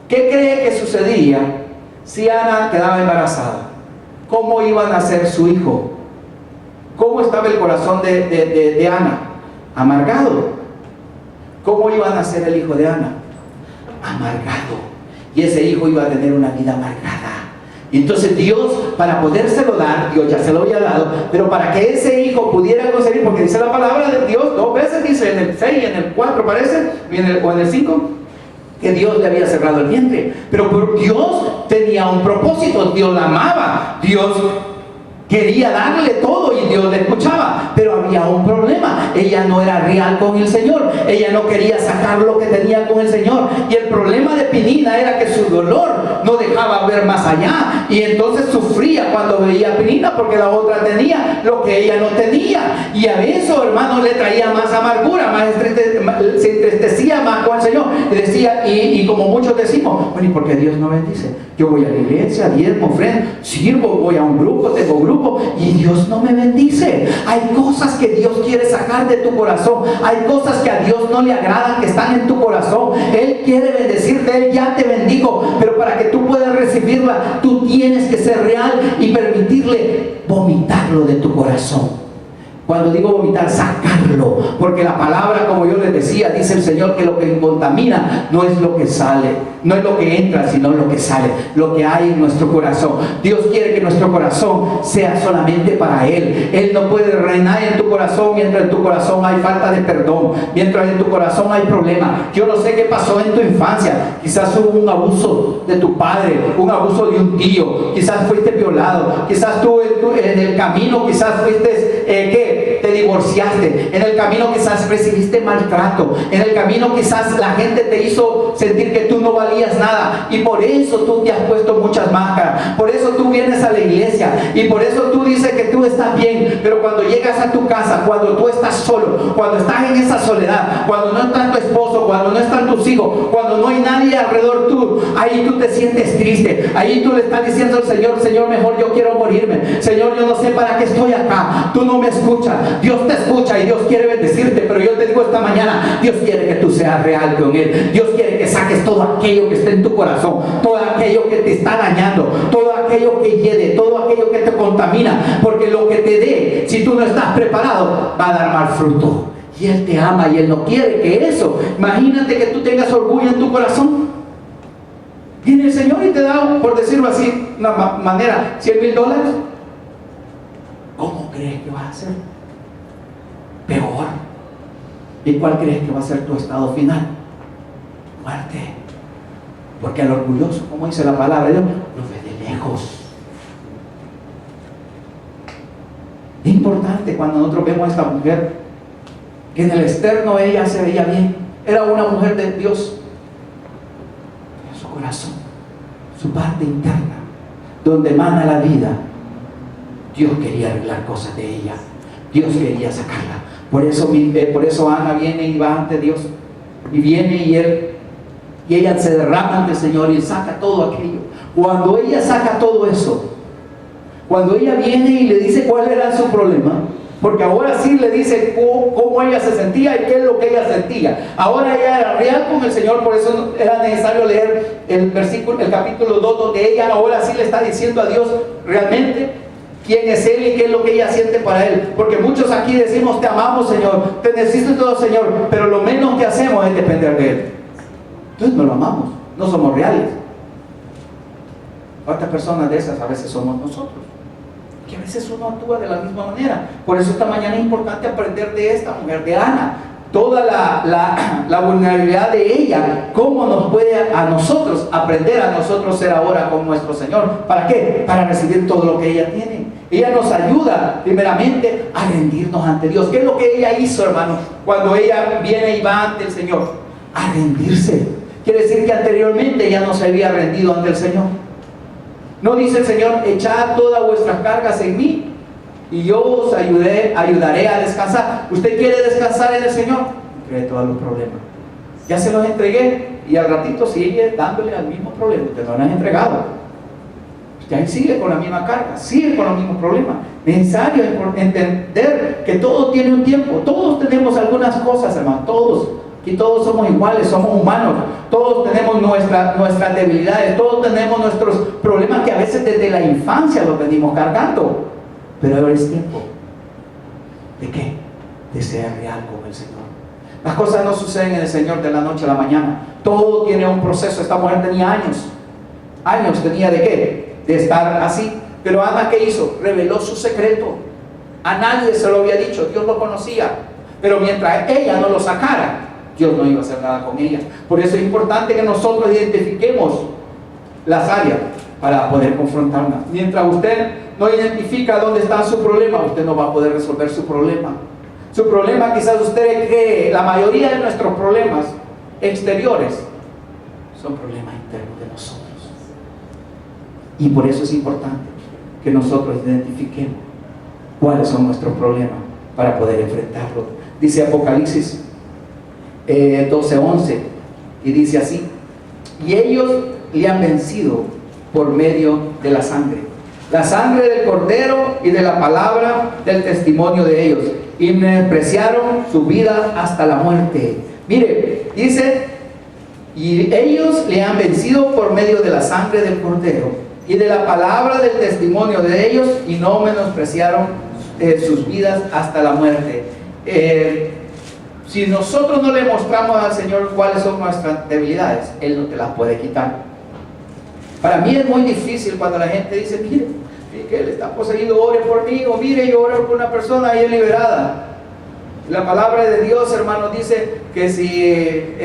¿Qué cree que sucedía si Ana quedaba embarazada? ¿Cómo iba a nacer su hijo? ¿Cómo estaba el corazón de Ana? Amargado. ¿Cómo iba a nacer el hijo de Ana? Amargado. Y ese hijo iba a tener una vida amargada. Y entonces Dios, para podérselo dar, Dios ya se lo había dado, pero para que ese hijo pudiera conseguir, porque dice la palabra de Dios dos veces, dice en el 6 y en el 4 parece, o en el 5, que Dios le había cerrado el vientre. Pero Dios tenía un propósito, Dios la amaba, Dios Quería darle todo y Dios le escuchaba, pero había un problema. Ella no era real con el Señor. Ella no quería sacar lo que tenía con el Señor. Y el problema de Penina era que su dolor no dejaba ver más allá. Y entonces sufría cuando veía a Penina porque la otra tenía lo que ella no tenía. Y a eso, hermano, le traía más amargura, se entristecía más con el Señor. Y decía, y como muchos decimos, bueno, ¿y por qué Dios no bendice? Yo voy a la iglesia, diezmo, ofrendo, sirvo, voy a un grupo, tengo grupo, y Dios no me bendice. Hay cosas que Dios quiere sacar de tu corazón. Hay cosas que a Dios no le agradan, que están en tu corazón. Él quiere bendecirte, Él ya te bendijo, pero para que tú puedas recibirla, tú tienes que ser real y permitirle vomitarlo de tu corazón. Cuando digo vomitar, sacarlo, porque la palabra, como yo les decía, dice el Señor que lo que contamina no es lo que sale, no es lo que entra, sino lo que sale, lo que hay en nuestro corazón. Dios quiere que nuestro corazón sea solamente para Él. Él no puede reinar en tu corazón mientras en tu corazón hay falta de perdón, mientras en tu corazón hay problemas. Yo no sé qué pasó en tu infancia. Quizás hubo un abuso de tu padre, un abuso de un tío, quizás fuiste violado, quizás tú en el camino, quizás fuiste te divorciaste, en el camino quizás recibiste maltrato, en el camino quizás la gente te hizo sentir que tú no valías nada, y por eso tú te has puesto muchas máscaras, por eso tú vienes a la iglesia, y por eso tú dices que tú estás bien, pero cuando llegas a tu casa, cuando tú estás solo, cuando estás en esa soledad, cuando no está tu esposo, cuando no están tus hijos, cuando no hay nadie alrededor tú, ahí tú te sientes triste, ahí tú le estás diciendo al Señor, Señor, mejor yo quiero morirme, Señor, yo no sé para qué estoy acá, tú no me escuchas. Dios te escucha y Dios quiere bendecirte, pero yo te digo esta mañana, Dios quiere que tú seas real con Él. Dios quiere que saques todo aquello que está en tu corazón, todo aquello que te está dañando, todo aquello que hiede, todo aquello que te contamina, porque lo que te dé, si tú no estás preparado, va a dar mal fruto. Y Él te ama y Él no quiere que eso. Imagínate que tú tengas orgullo en tu corazón. Viene el Señor y te da, por decirlo así, una manera, $100,000. ¿Cómo crees que vas a hacer? Peor. ¿Y cuál crees que va a ser tu estado final? Muerte. Porque al orgulloso, como dice la palabra de Dios, lo ve de lejos. Es importante cuando nosotros vemos a esta mujer, que en el externo ella se veía bien, era una mujer de Dios, en su corazón, su parte interna, donde emana la vida, Dios quería arreglar cosas de ella, Dios quería sacarla. Por eso Ana viene y va ante Dios, y viene y ella se derrama ante el Señor y saca todo aquello. Cuando ella saca todo eso, cuando ella viene y le dice cuál era su problema, porque ahora sí le dice cómo ella se sentía y qué es lo que ella sentía. Ahora ella era real con el Señor, por eso era necesario leer el capítulo 2, donde ella ahora sí le está diciendo a Dios realmente quién es Él y qué es lo que ella siente para Él. Porque muchos aquí decimos, te amamos, Señor, te necesito todo, Señor, pero lo menos que hacemos es depender de Él. Entonces no lo amamos, no somos reales. ¿Cuántas personas de esas a veces somos nosotros? Que a veces uno actúa de la misma manera. Por eso esta mañana es importante aprender de esta mujer, de Ana, toda la vulnerabilidad de ella, cómo nos puede a nosotros aprender a nosotros ser ahora con nuestro Señor. ¿Para qué? Para recibir todo lo que ella tiene. Ella nos ayuda primeramente a rendirnos ante Dios. ¿Qué es lo que ella hizo, hermano? Cuando ella viene y va ante el Señor, a rendirse. Quiere decir que anteriormente ella no se había rendido ante el Señor. No dice el Señor, echad todas vuestras cargas en mí y yo os ayudaré a descansar. ¿Usted quiere descansar en el Señor? Entregue todos los problemas. Ya se los entregué y al ratito sigue dándole al mismo problema. Usted no lo han entregado. Ya sigue con la misma carga, sigue con los mismos problemas. Necesario entender que todo tiene un tiempo. Todos tenemos algunas cosas, hermano, todos. Y todos somos iguales, somos humanos. Todos tenemos nuestras debilidades, todos tenemos nuestros problemas que a veces desde la infancia los venimos cargando. Pero ahora es tiempo. ¿De qué? De ser real con el Señor. Las cosas no suceden en el Señor de la noche a la mañana. Todo tiene un proceso. Esta mujer tenía años. Años tenía de qué? De estar así. Pero Ana, ¿qué hizo? Reveló su secreto. A nadie se lo había dicho. Dios lo conocía. Pero mientras ella no lo sacara, Dios no iba a hacer nada con ella. Por eso es importante que nosotros identifiquemos las áreas para poder confrontarla. Mientras usted no identifica dónde está su problema, usted no va a poder resolver su problema. Su problema, quizás usted cree, la mayoría de nuestros problemas exteriores son problemas internos de nosotros. Y por eso es importante que nosotros identifiquemos cuáles son nuestros problemas para poder enfrentarlos. Dice Apocalipsis 12:11, y dice así: y ellos le han vencido por medio de la sangre del Cordero y de la palabra del testimonio de ellos, y menospreciaron su vida hasta la muerte. Mire, dice, y ellos le han vencido por medio de la sangre del Cordero y de la palabra del testimonio de ellos, y no menospreciaron sus vidas hasta la muerte. Si nosotros no le mostramos al Señor cuáles son nuestras debilidades, Él no te las puede quitar. Para mí es muy difícil cuando la gente dice: mire, que Él está poseído, ore por mí, o mire, yo oro por una persona y es liberada. La palabra de Dios, hermanos, dice que si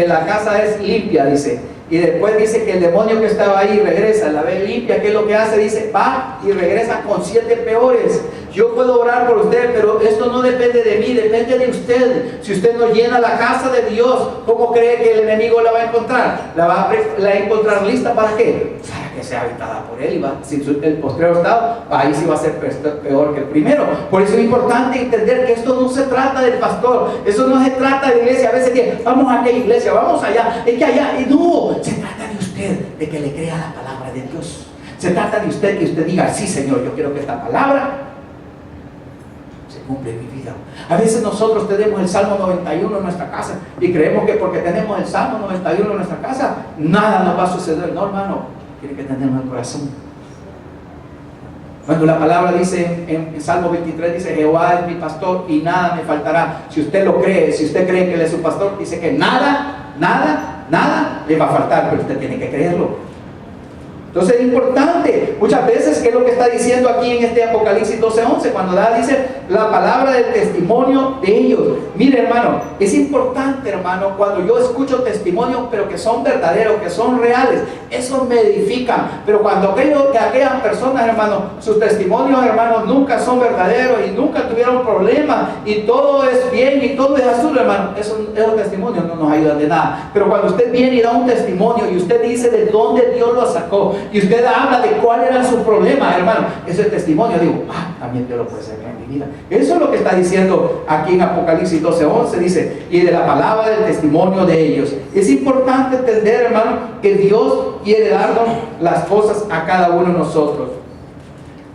la casa es limpia, dice, y después dice que el demonio que estaba ahí regresa, la ve limpia, ¿qué es lo que hace? Dice, va y regresa con 7 peores. Yo puedo orar por usted, pero esto no depende de mí, depende de usted. Si usted no llena la casa de Dios, ¿cómo cree que el enemigo la va a encontrar? La va a encontrar lista, ¿para qué? Para que sea habitada por él, y va, si el postrero estado, ahí sí va a ser peor que el primero. Por eso es importante entender que esto no se trata del pastor, eso no se trata de iglesia. A veces dicen, vamos a aquella iglesia, vamos allá, es que allá, y no, se trata de usted, de que le crea la palabra de Dios. Se trata de usted, que usted diga, sí, Señor, yo quiero que esta palabra cumple mi vida. A veces nosotros tenemos el Salmo 91 en nuestra casa y creemos que porque tenemos el Salmo 91 en nuestra casa, nada nos va a suceder. No, hermano, tiene que tenerlo en el corazón. Cuando la palabra dice en Salmo 23, dice, Jehová es mi pastor y nada me faltará. Si usted lo cree, si usted cree que Él es su pastor, dice que nada le va a faltar, pero usted tiene que creerlo. Entonces es importante, muchas veces, ¿qué es lo que está diciendo aquí en este Apocalipsis 12:11? Cuando dice la palabra del testimonio de ellos. Mire, hermano, es importante, hermano, cuando yo escucho testimonios, pero que son verdaderos, que son reales, eso me edifica. Pero cuando aquellas personas, hermano, sus testimonios, hermano, nunca son verdaderos y nunca tuvieron problemas y todo es bien y todo es azul, hermano, esos testimonios no nos ayudan de nada. Pero cuando usted viene y da un testimonio y usted dice de dónde Dios lo sacó, y usted habla de cuál era su problema, hermano, ese testimonio, digo, también Dios lo puede hacer en mi vida. Eso es lo que está diciendo aquí en Apocalipsis 12:11, dice, y de la palabra del testimonio de ellos. Es importante entender, hermano, que Dios quiere darnos las cosas a cada uno de nosotros.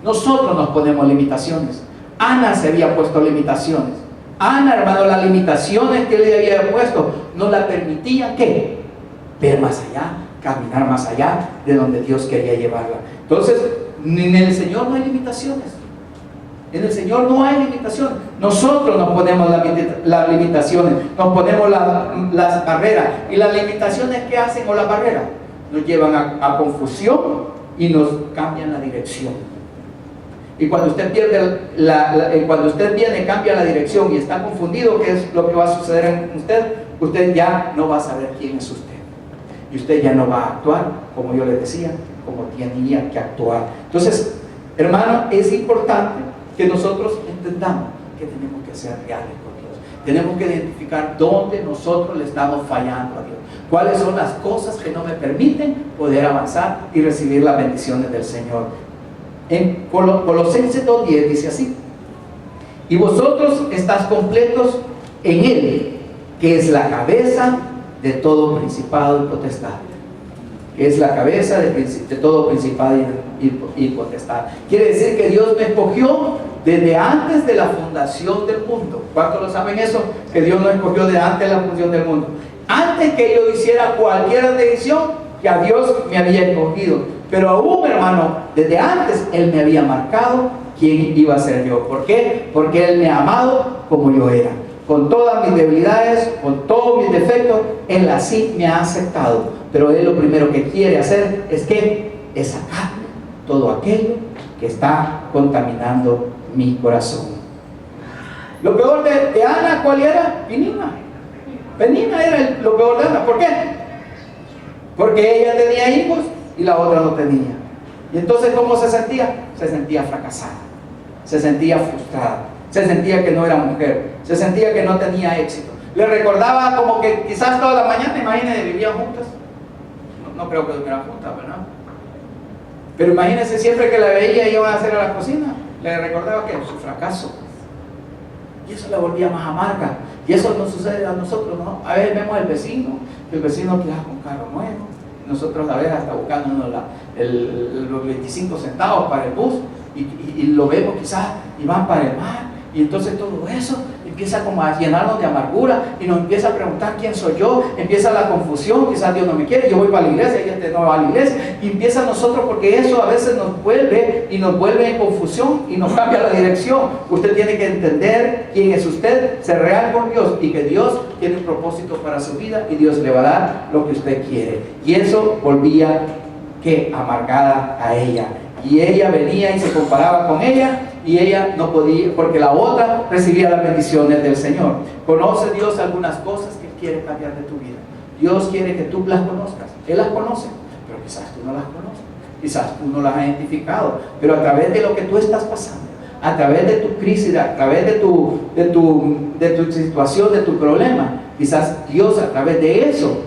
Nosotros nos ponemos limitaciones. Ana se había puesto limitaciones. Ana, hermano, las limitaciones que le había puesto no la permitían, ¿qué? Ver más allá, caminar más allá de donde Dios quería llevarla. Entonces, en el Señor no hay limitaciones. En el Señor no hay limitaciones. Nosotros nos ponemos las limitaciones, nos ponemos las barreras. Y las limitaciones que hacen, o las barreras, nos llevan a confusión y nos cambian la dirección. Y cuando usted cuando usted viene, cambia la dirección y está confundido, ¿qué es lo que va a suceder en usted? Usted ya no va a saber quién es usted. Y usted ya no va a actuar, como yo le decía, como tenía que actuar. Entonces, hermano, es importante que nosotros entendamos que tenemos que ser reales con Dios. Tenemos que identificar dónde nosotros le estamos fallando a Dios. Cuáles son las cosas que no me permiten poder avanzar y recibir las bendiciones del Señor. En Colosenses 2:10 dice así: y vosotros estáis completos en Él, que es la cabeza de todo principado y potestad. Que es la cabeza de todo principado y potestad. Quiere decir que Dios me escogió desde antes de la fundación del mundo. ¿Cuántos lo saben eso? Que Dios nos escogió desde antes de la fundación del mundo. Antes que yo hiciera cualquier decisión, que a Dios me había escogido. Pero aún, hermano, desde antes Él me había marcado quién iba a ser yo. ¿Por qué? Porque Él me ha amado como yo era. Con todas mis debilidades, con todos mis defectos, Él así me ha aceptado. Pero Él lo primero que quiere hacer es sacar todo aquello que está contaminando mi corazón. Lo peor de Ana, ¿cuál era? Penina. Penina era lo peor de Ana. ¿Por qué? Porque ella tenía hijos y la otra no tenía. Y entonces, ¿cómo se sentía? Se sentía fracasada, se sentía frustrada, se sentía que no era mujer, se sentía que no tenía éxito. Le recordaba como que quizás toda la mañana, imagínense, vivían juntas. No creo que durmieran juntas, ¿verdad? Pero imagínense, siempre que la veía iban a hacer a la cocina, le recordaba que su fracaso. Y eso la volvía más amarga. Y eso nos sucede a nosotros, ¿no? A veces vemos al vecino, que el vecino queda con carro nuevo. Nosotros a veces hasta buscándonos los 25 centavos para el bus y lo vemos quizás y van para el mar. Y entonces todo eso empieza como a llenarnos de amargura y nos empieza a preguntar quién soy yo, empieza la confusión, quizás Dios no me quiere, yo voy para la iglesia y este no va a la iglesia, y empieza a nosotros, porque eso a veces nos vuelve en confusión y nos cambia la dirección. Usted tiene que entender quién es usted, ser real con Dios y que Dios tiene un propósito para su vida y Dios le va a dar lo que usted quiere. Y eso volvía que amargada a ella, y ella venía y se comparaba con ella, y ella no podía, porque la otra recibía las bendiciones del Señor. ¿Conoce Dios algunas cosas que Él quiere cambiar de tu vida? Dios quiere que tú las conozcas. Él las conoce, pero quizás tú no las conoces, quizás tú no las has identificado, pero a través de lo que tú estás pasando, a través de tu crisis, a través de tu situación, de tu problema, quizás Dios a través de eso,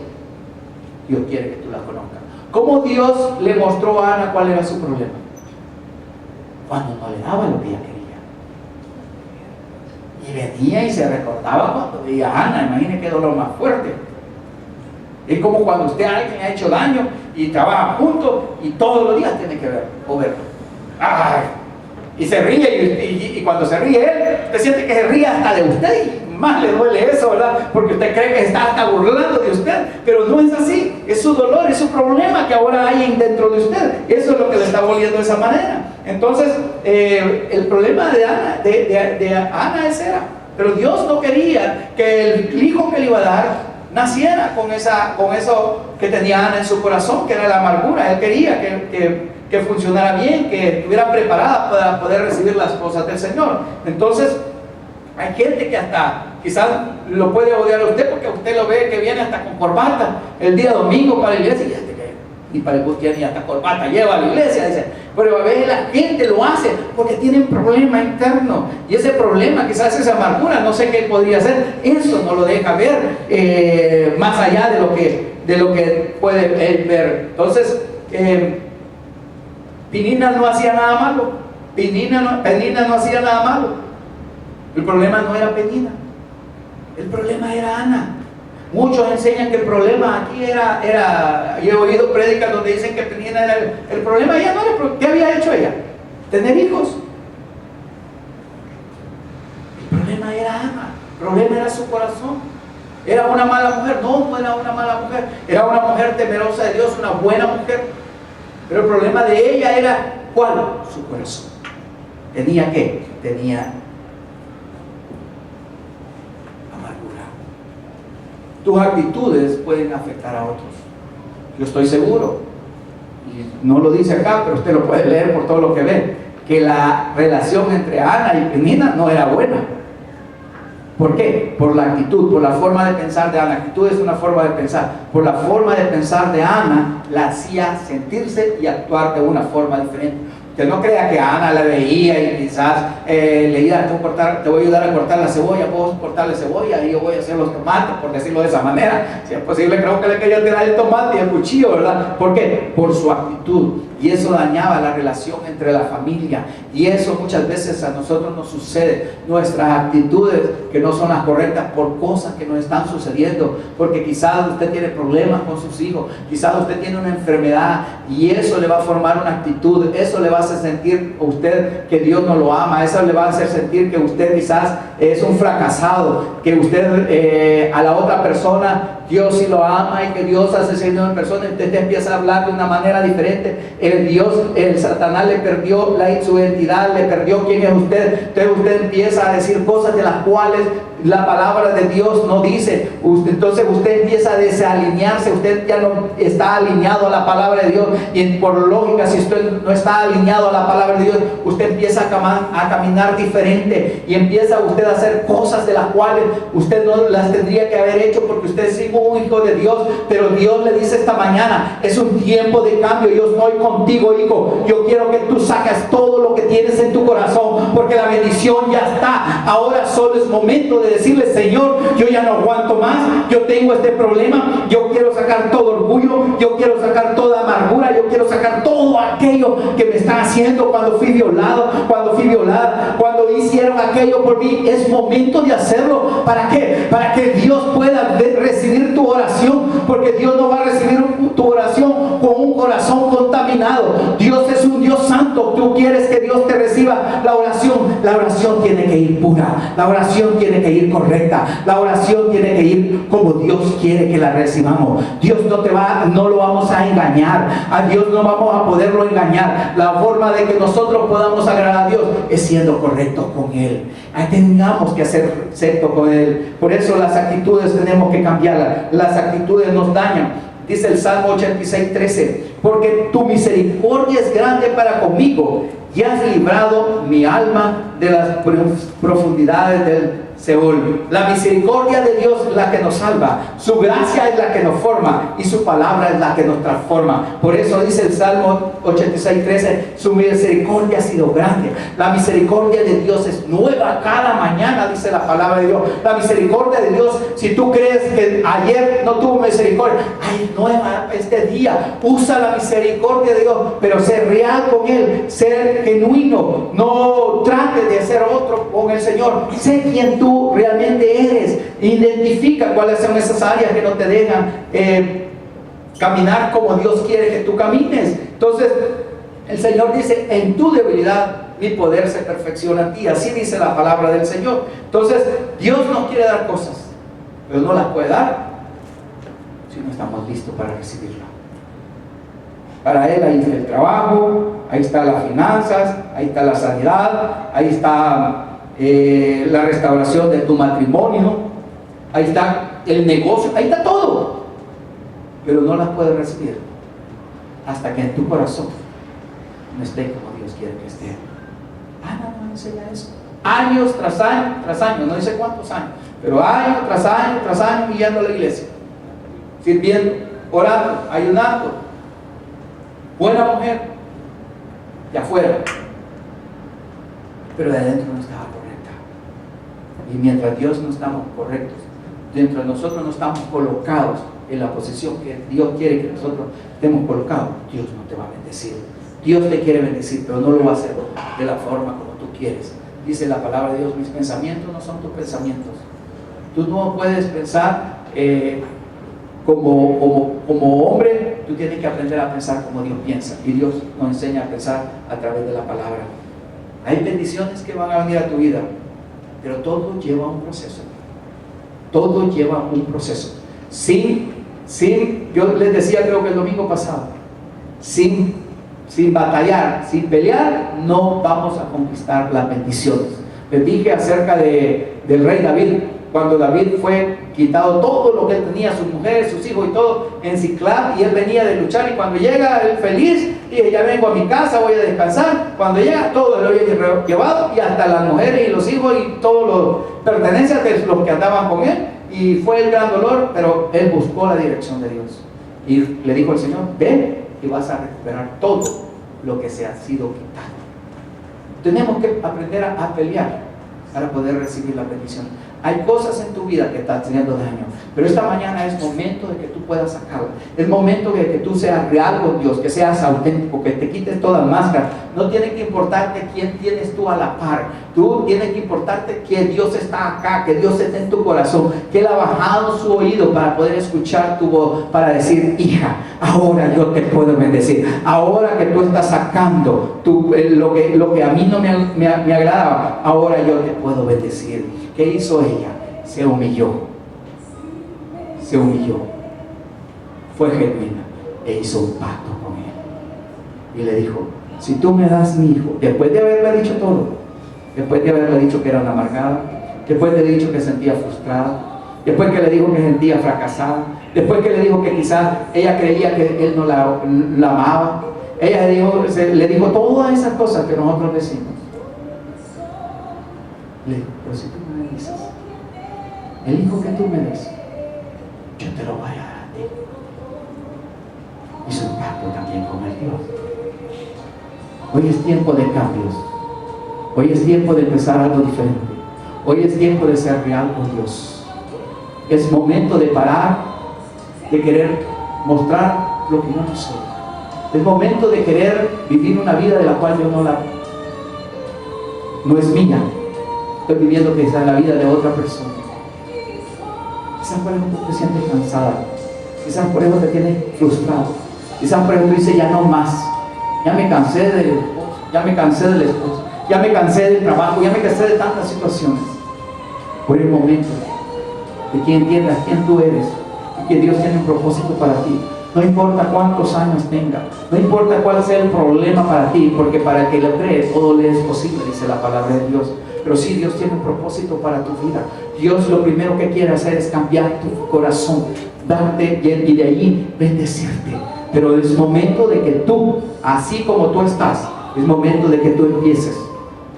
Dios quiere que tú las conozcas. ¿Cómo Dios le mostró a Ana cuál era su problema? Cuando no le daba lo que ella quería. Y venía y se recordaba cuando veía a Ana. Imagine qué dolor más fuerte. Es como cuando usted a alguien ha hecho daño y trabaja juntos y todos los días tiene que ver o verlo. ¡Ay! Y se ríe y cuando se ríe él, usted siente que se ríe hasta de usted y más le duele eso, ¿verdad? Porque usted cree que está hasta burlando de usted, pero no es así. Es su dolor, es su problema que ahora hay dentro de usted. Eso es lo que le está volviendo de esa manera. Entonces, el problema de Ana ese era, pero Dios no quería que el hijo que le iba a dar naciera con eso que tenía Ana en su corazón, que era la amargura. Él quería que funcionara bien, que estuviera preparada para poder recibir las cosas del Señor. Entonces, hay gente que hasta quizás lo puede odiar a usted porque usted lo ve que viene hasta con corbata el día domingo para la iglesia, y para el bus tiene hasta corbata, lleva a la iglesia, dice. Pero a veces la gente lo hace porque tiene un problema interno, y ese problema, quizás esa amargura, no sé qué podría ser, eso no lo deja ver más allá de lo que puede él ver. Entonces, Penina no hacía nada malo. Penina no hacía nada malo. El problema no era Penina, el problema era Ana. Muchos enseñan que el problema aquí era yo he oído prédicas donde dicen que Penina era el problema. Ella no era, ¿qué había hecho ella? Tener hijos. El problema era Ana, el problema era su corazón. ¿Era una mala mujer? No era una mala mujer. Era una mujer temerosa de Dios, una buena mujer. Pero el problema de ella era, ¿cuál? Su corazón. ¿Tenía qué? Tenía amargura. Tus actitudes pueden afectar a otros. Yo estoy seguro, y no lo dice acá, pero usted lo puede leer por todo lo que ve, que la relación entre Ana y Penina no era buena. ¿Por qué? Por la actitud, por la forma de pensar de Ana. La actitud es una forma de pensar. Por la forma de pensar de Ana, la hacía sentirse y actuar de una forma diferente. Que no crea que a Ana la veía y quizás le iba te voy a ayudar a cortar la cebolla, vos cortarle cebolla y yo voy a hacer los tomates, por decirlo de esa manera. Si es posible, creo que le quería tirar el tomate y el cuchillo, ¿verdad? ¿Por qué? Por su actitud. Y eso dañaba la relación entre la familia. Y eso muchas veces a nosotros nos sucede. Nuestras actitudes que no son las correctas por cosas que nos están sucediendo. Porque quizás usted tiene problemas con sus hijos. Quizás usted tiene una enfermedad. Y eso le va a formar una actitud. Eso le va a hacer sentir a usted que Dios no lo ama. Eso le va a hacer sentir que usted quizás es un fracasado. Que usted a la otra persona Dios sí lo ama y que Dios hace ser una persona. Usted te empieza a hablar de una manera diferente. El Satanás le perdió su identidad, le perdió quién es usted. Entonces usted empieza a decir cosas de las cuales la palabra de Dios no dice. Entonces usted empieza a desalinearse. Usted ya no está alineado a la palabra de Dios. Y por lógica, si usted no está alineado a la palabra de Dios, usted empieza a caminar diferente. Y empieza usted a hacer cosas de las cuales usted no las tendría que haber hecho, porque usted sigue un hijo de Dios, pero Dios le dice esta mañana, es un tiempo de cambio, yo estoy contigo, hijo, yo quiero que tú saques todo lo que tienes en tu corazón, porque la bendición ya está. Ahora solo es momento de decirle, Señor, yo ya no aguanto más, yo tengo este problema, yo quiero sacar todo orgullo, yo quiero sacar toda amargura, yo quiero sacar todo aquello que me están haciendo cuando fui violado, cuando fui violada, cuando hicieron aquello por mí. Es momento de hacerlo. ¿Para qué? Para que Dios pueda recibir tu oración, porque Dios no va a recibir tu oración con un corazón contaminado. Dios es un Dios santo. Tú quieres que Dios te reciba la oración tiene que ir pura, la oración tiene que ir correcta, la oración tiene que ir como Dios quiere que la recibamos. Dios no lo vamos a engañar, a Dios no vamos a poderlo engañar. La forma de que nosotros podamos agradar a Dios es siendo correctos con Él. Ahí tengamos que hacer secto con Él. Por eso las actitudes tenemos que cambiarlas. Las actitudes nos dañan. Dice el Salmo 86:13, porque tu misericordia es grande para conmigo y has librado mi alma de las profundidades del Seúl. La misericordia de Dios es la que nos salva, su gracia es la que nos forma y su palabra es la que nos transforma. Por eso dice el Salmo 86:13, su misericordia ha sido grande. La misericordia de Dios es nueva cada mañana, dice la palabra de Dios. La misericordia de Dios, si tú crees que ayer no tuvo misericordia, hay nueva este día. Usa la misericordia de Dios, pero ser real con Él, ser genuino. No trate de ser otro con el Señor. Sé quien tú realmente eres. Identifica cuáles son esas áreas que no te dejan caminar como Dios quiere que tú camines. Entonces el Señor dice, en tu debilidad mi poder se perfecciona en ti. Así dice la palabra del Señor. Entonces Dios nos quiere dar cosas, pero no las puede dar si no estamos listos para recibirla. Para Él ahí está el trabajo, ahí está las finanzas, ahí está la sanidad, ahí está la restauración de tu matrimonio, ahí está el negocio, ahí está todo, pero no las puedes recibir hasta que en tu corazón no esté como Dios quiere que esté. No enseña eso. Años tras año, no dice cuántos años, pero año tras año yendo a la iglesia, sirviendo, orando, ayunando, buena mujer, de afuera, pero de adentro no estaba correcta. Y mientras Dios no estamos correctos, dentro de nosotros no estamos colocados en la posición que Dios quiere que nosotros estemos colocados, Dios no te va a bendecir. Dios te quiere bendecir, pero no lo va a hacer de la forma como tú quieres. Dice la palabra de Dios, mis pensamientos no son tus pensamientos. Tú no puedes pensar como hombre, tú tienes que aprender a pensar como Dios piensa. Y Dios nos enseña a pensar a través de la palabra. Hay bendiciones que van a venir a tu vida, pero todo lleva un proceso. Todo lleva un proceso. Yo les decía, creo que el domingo pasado, sin batallar, sin pelear, no vamos a conquistar las bendiciones. Les dije acerca del rey David, cuando David fue quitado todo lo que él tenía, sus mujeres, sus hijos y todo, en Ziklag, y él venía de luchar, y cuando llega él feliz, y ya vengo a mi casa, voy a descansar. Cuando llega, todo lo había llevado, y hasta las mujeres y los hijos y todos los pertenencias de los que andaban con él, y fue el gran dolor, pero él buscó la dirección de Dios, y le dijo al Señor, ven y vas a recuperar todo lo que se ha sido quitado. Tenemos que aprender a pelear para poder recibir la bendición. Hay cosas en tu vida que están teniendo daño, pero esta mañana es momento de que tú puedas sacarlo. Es momento de que tú seas real con Dios, que seas auténtico, que te quites todas máscaras. No tiene que importarte quién tienes tú a la par. Tú tienes que importarte que Dios está acá, que Dios está en tu corazón, que Él ha bajado su oído para poder escuchar tu voz, para decir, hija, ahora yo te puedo bendecir. Ahora que tú estás sacando lo que a mí no me agradaba, ahora yo te puedo bendecir. ¿Qué hizo ella? Se humilló. Fue genuina e hizo un pacto con Él. Y le dijo, si tú me das mi hijo, después de haberle dicho todo, después de haberle dicho que era una amargada, después de haberle dicho que sentía frustrada, después que le dijo que sentía fracasada, después que le dijo que quizás ella creía que él no la amaba, ella le dijo todas esas cosas que nosotros decimos. Le dijo, pero si tú me dices, el hijo que tú me des, yo te lo voy a dar a ti. Hizo un pacto también con el Dios. Hoy es tiempo de cambios. Hoy es tiempo de empezar algo diferente. Hoy es tiempo de ser real con Dios. Es momento de parar de querer mostrar lo que yo no soy. Es momento de querer vivir una vida de la cual yo no es mía. Estoy viviendo quizás la vida de otra persona. Quizás por eso te sientes cansada. Quizás por eso te tienes frustrado. Quizás por eso tú dices, ya no más. Ya me cansé del esposo, ya me cansé del esposo, ya me cansé del trabajo, ya me cansé de tantas situaciones. Por el momento de que entiendas quién tú eres y que Dios tiene un propósito para ti. No importa cuántos años tenga, no importa cuál sea el problema para ti, porque para el que lo cree todo le es posible, dice la palabra de Dios. Pero sí, Dios tiene un propósito para tu vida. Dios lo primero que quiere hacer es cambiar tu corazón, darte y de allí bendecirte. Pero es momento de que tú, así como tú estás, es momento de que tú empieces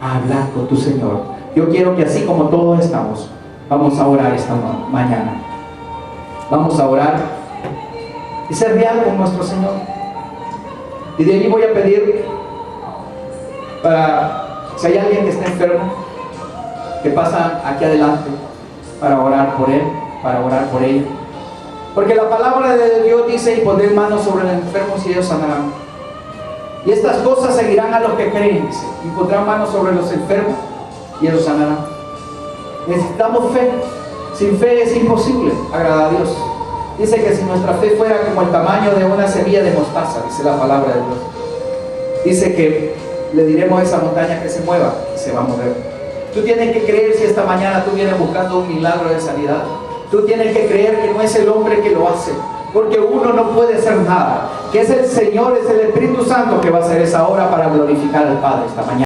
a hablar con tu Señor. Yo quiero que así como todos estamos, vamos a orar esta mañana. Vamos a orar y ser real con nuestro Señor. Y de ahí voy a pedir para, si hay alguien que está enfermo, que pasa aquí adelante para orar por él, para orar por ella. Porque la palabra de Dios dice, y pondré manos sobre los enfermos y ellos sanarán. Y estas cosas seguirán a los que creen, dice, y pondrán manos sobre los enfermos y ellos sanarán. Necesitamos fe. Sin fe es imposible agradar a Dios. Dice que si nuestra fe fuera como el tamaño de una semilla de mostaza, dice la palabra de Dios, dice que le diremos a esa montaña que se mueva y se va a mover. Tú tienes que creer. Si esta mañana tú vienes buscando un milagro de sanidad, tú tienes que creer que no es el hombre que lo hace, porque uno no puede hacer nada, que es el Señor, es el Espíritu Santo que va a hacer esa obra para glorificar al Padre esta mañana.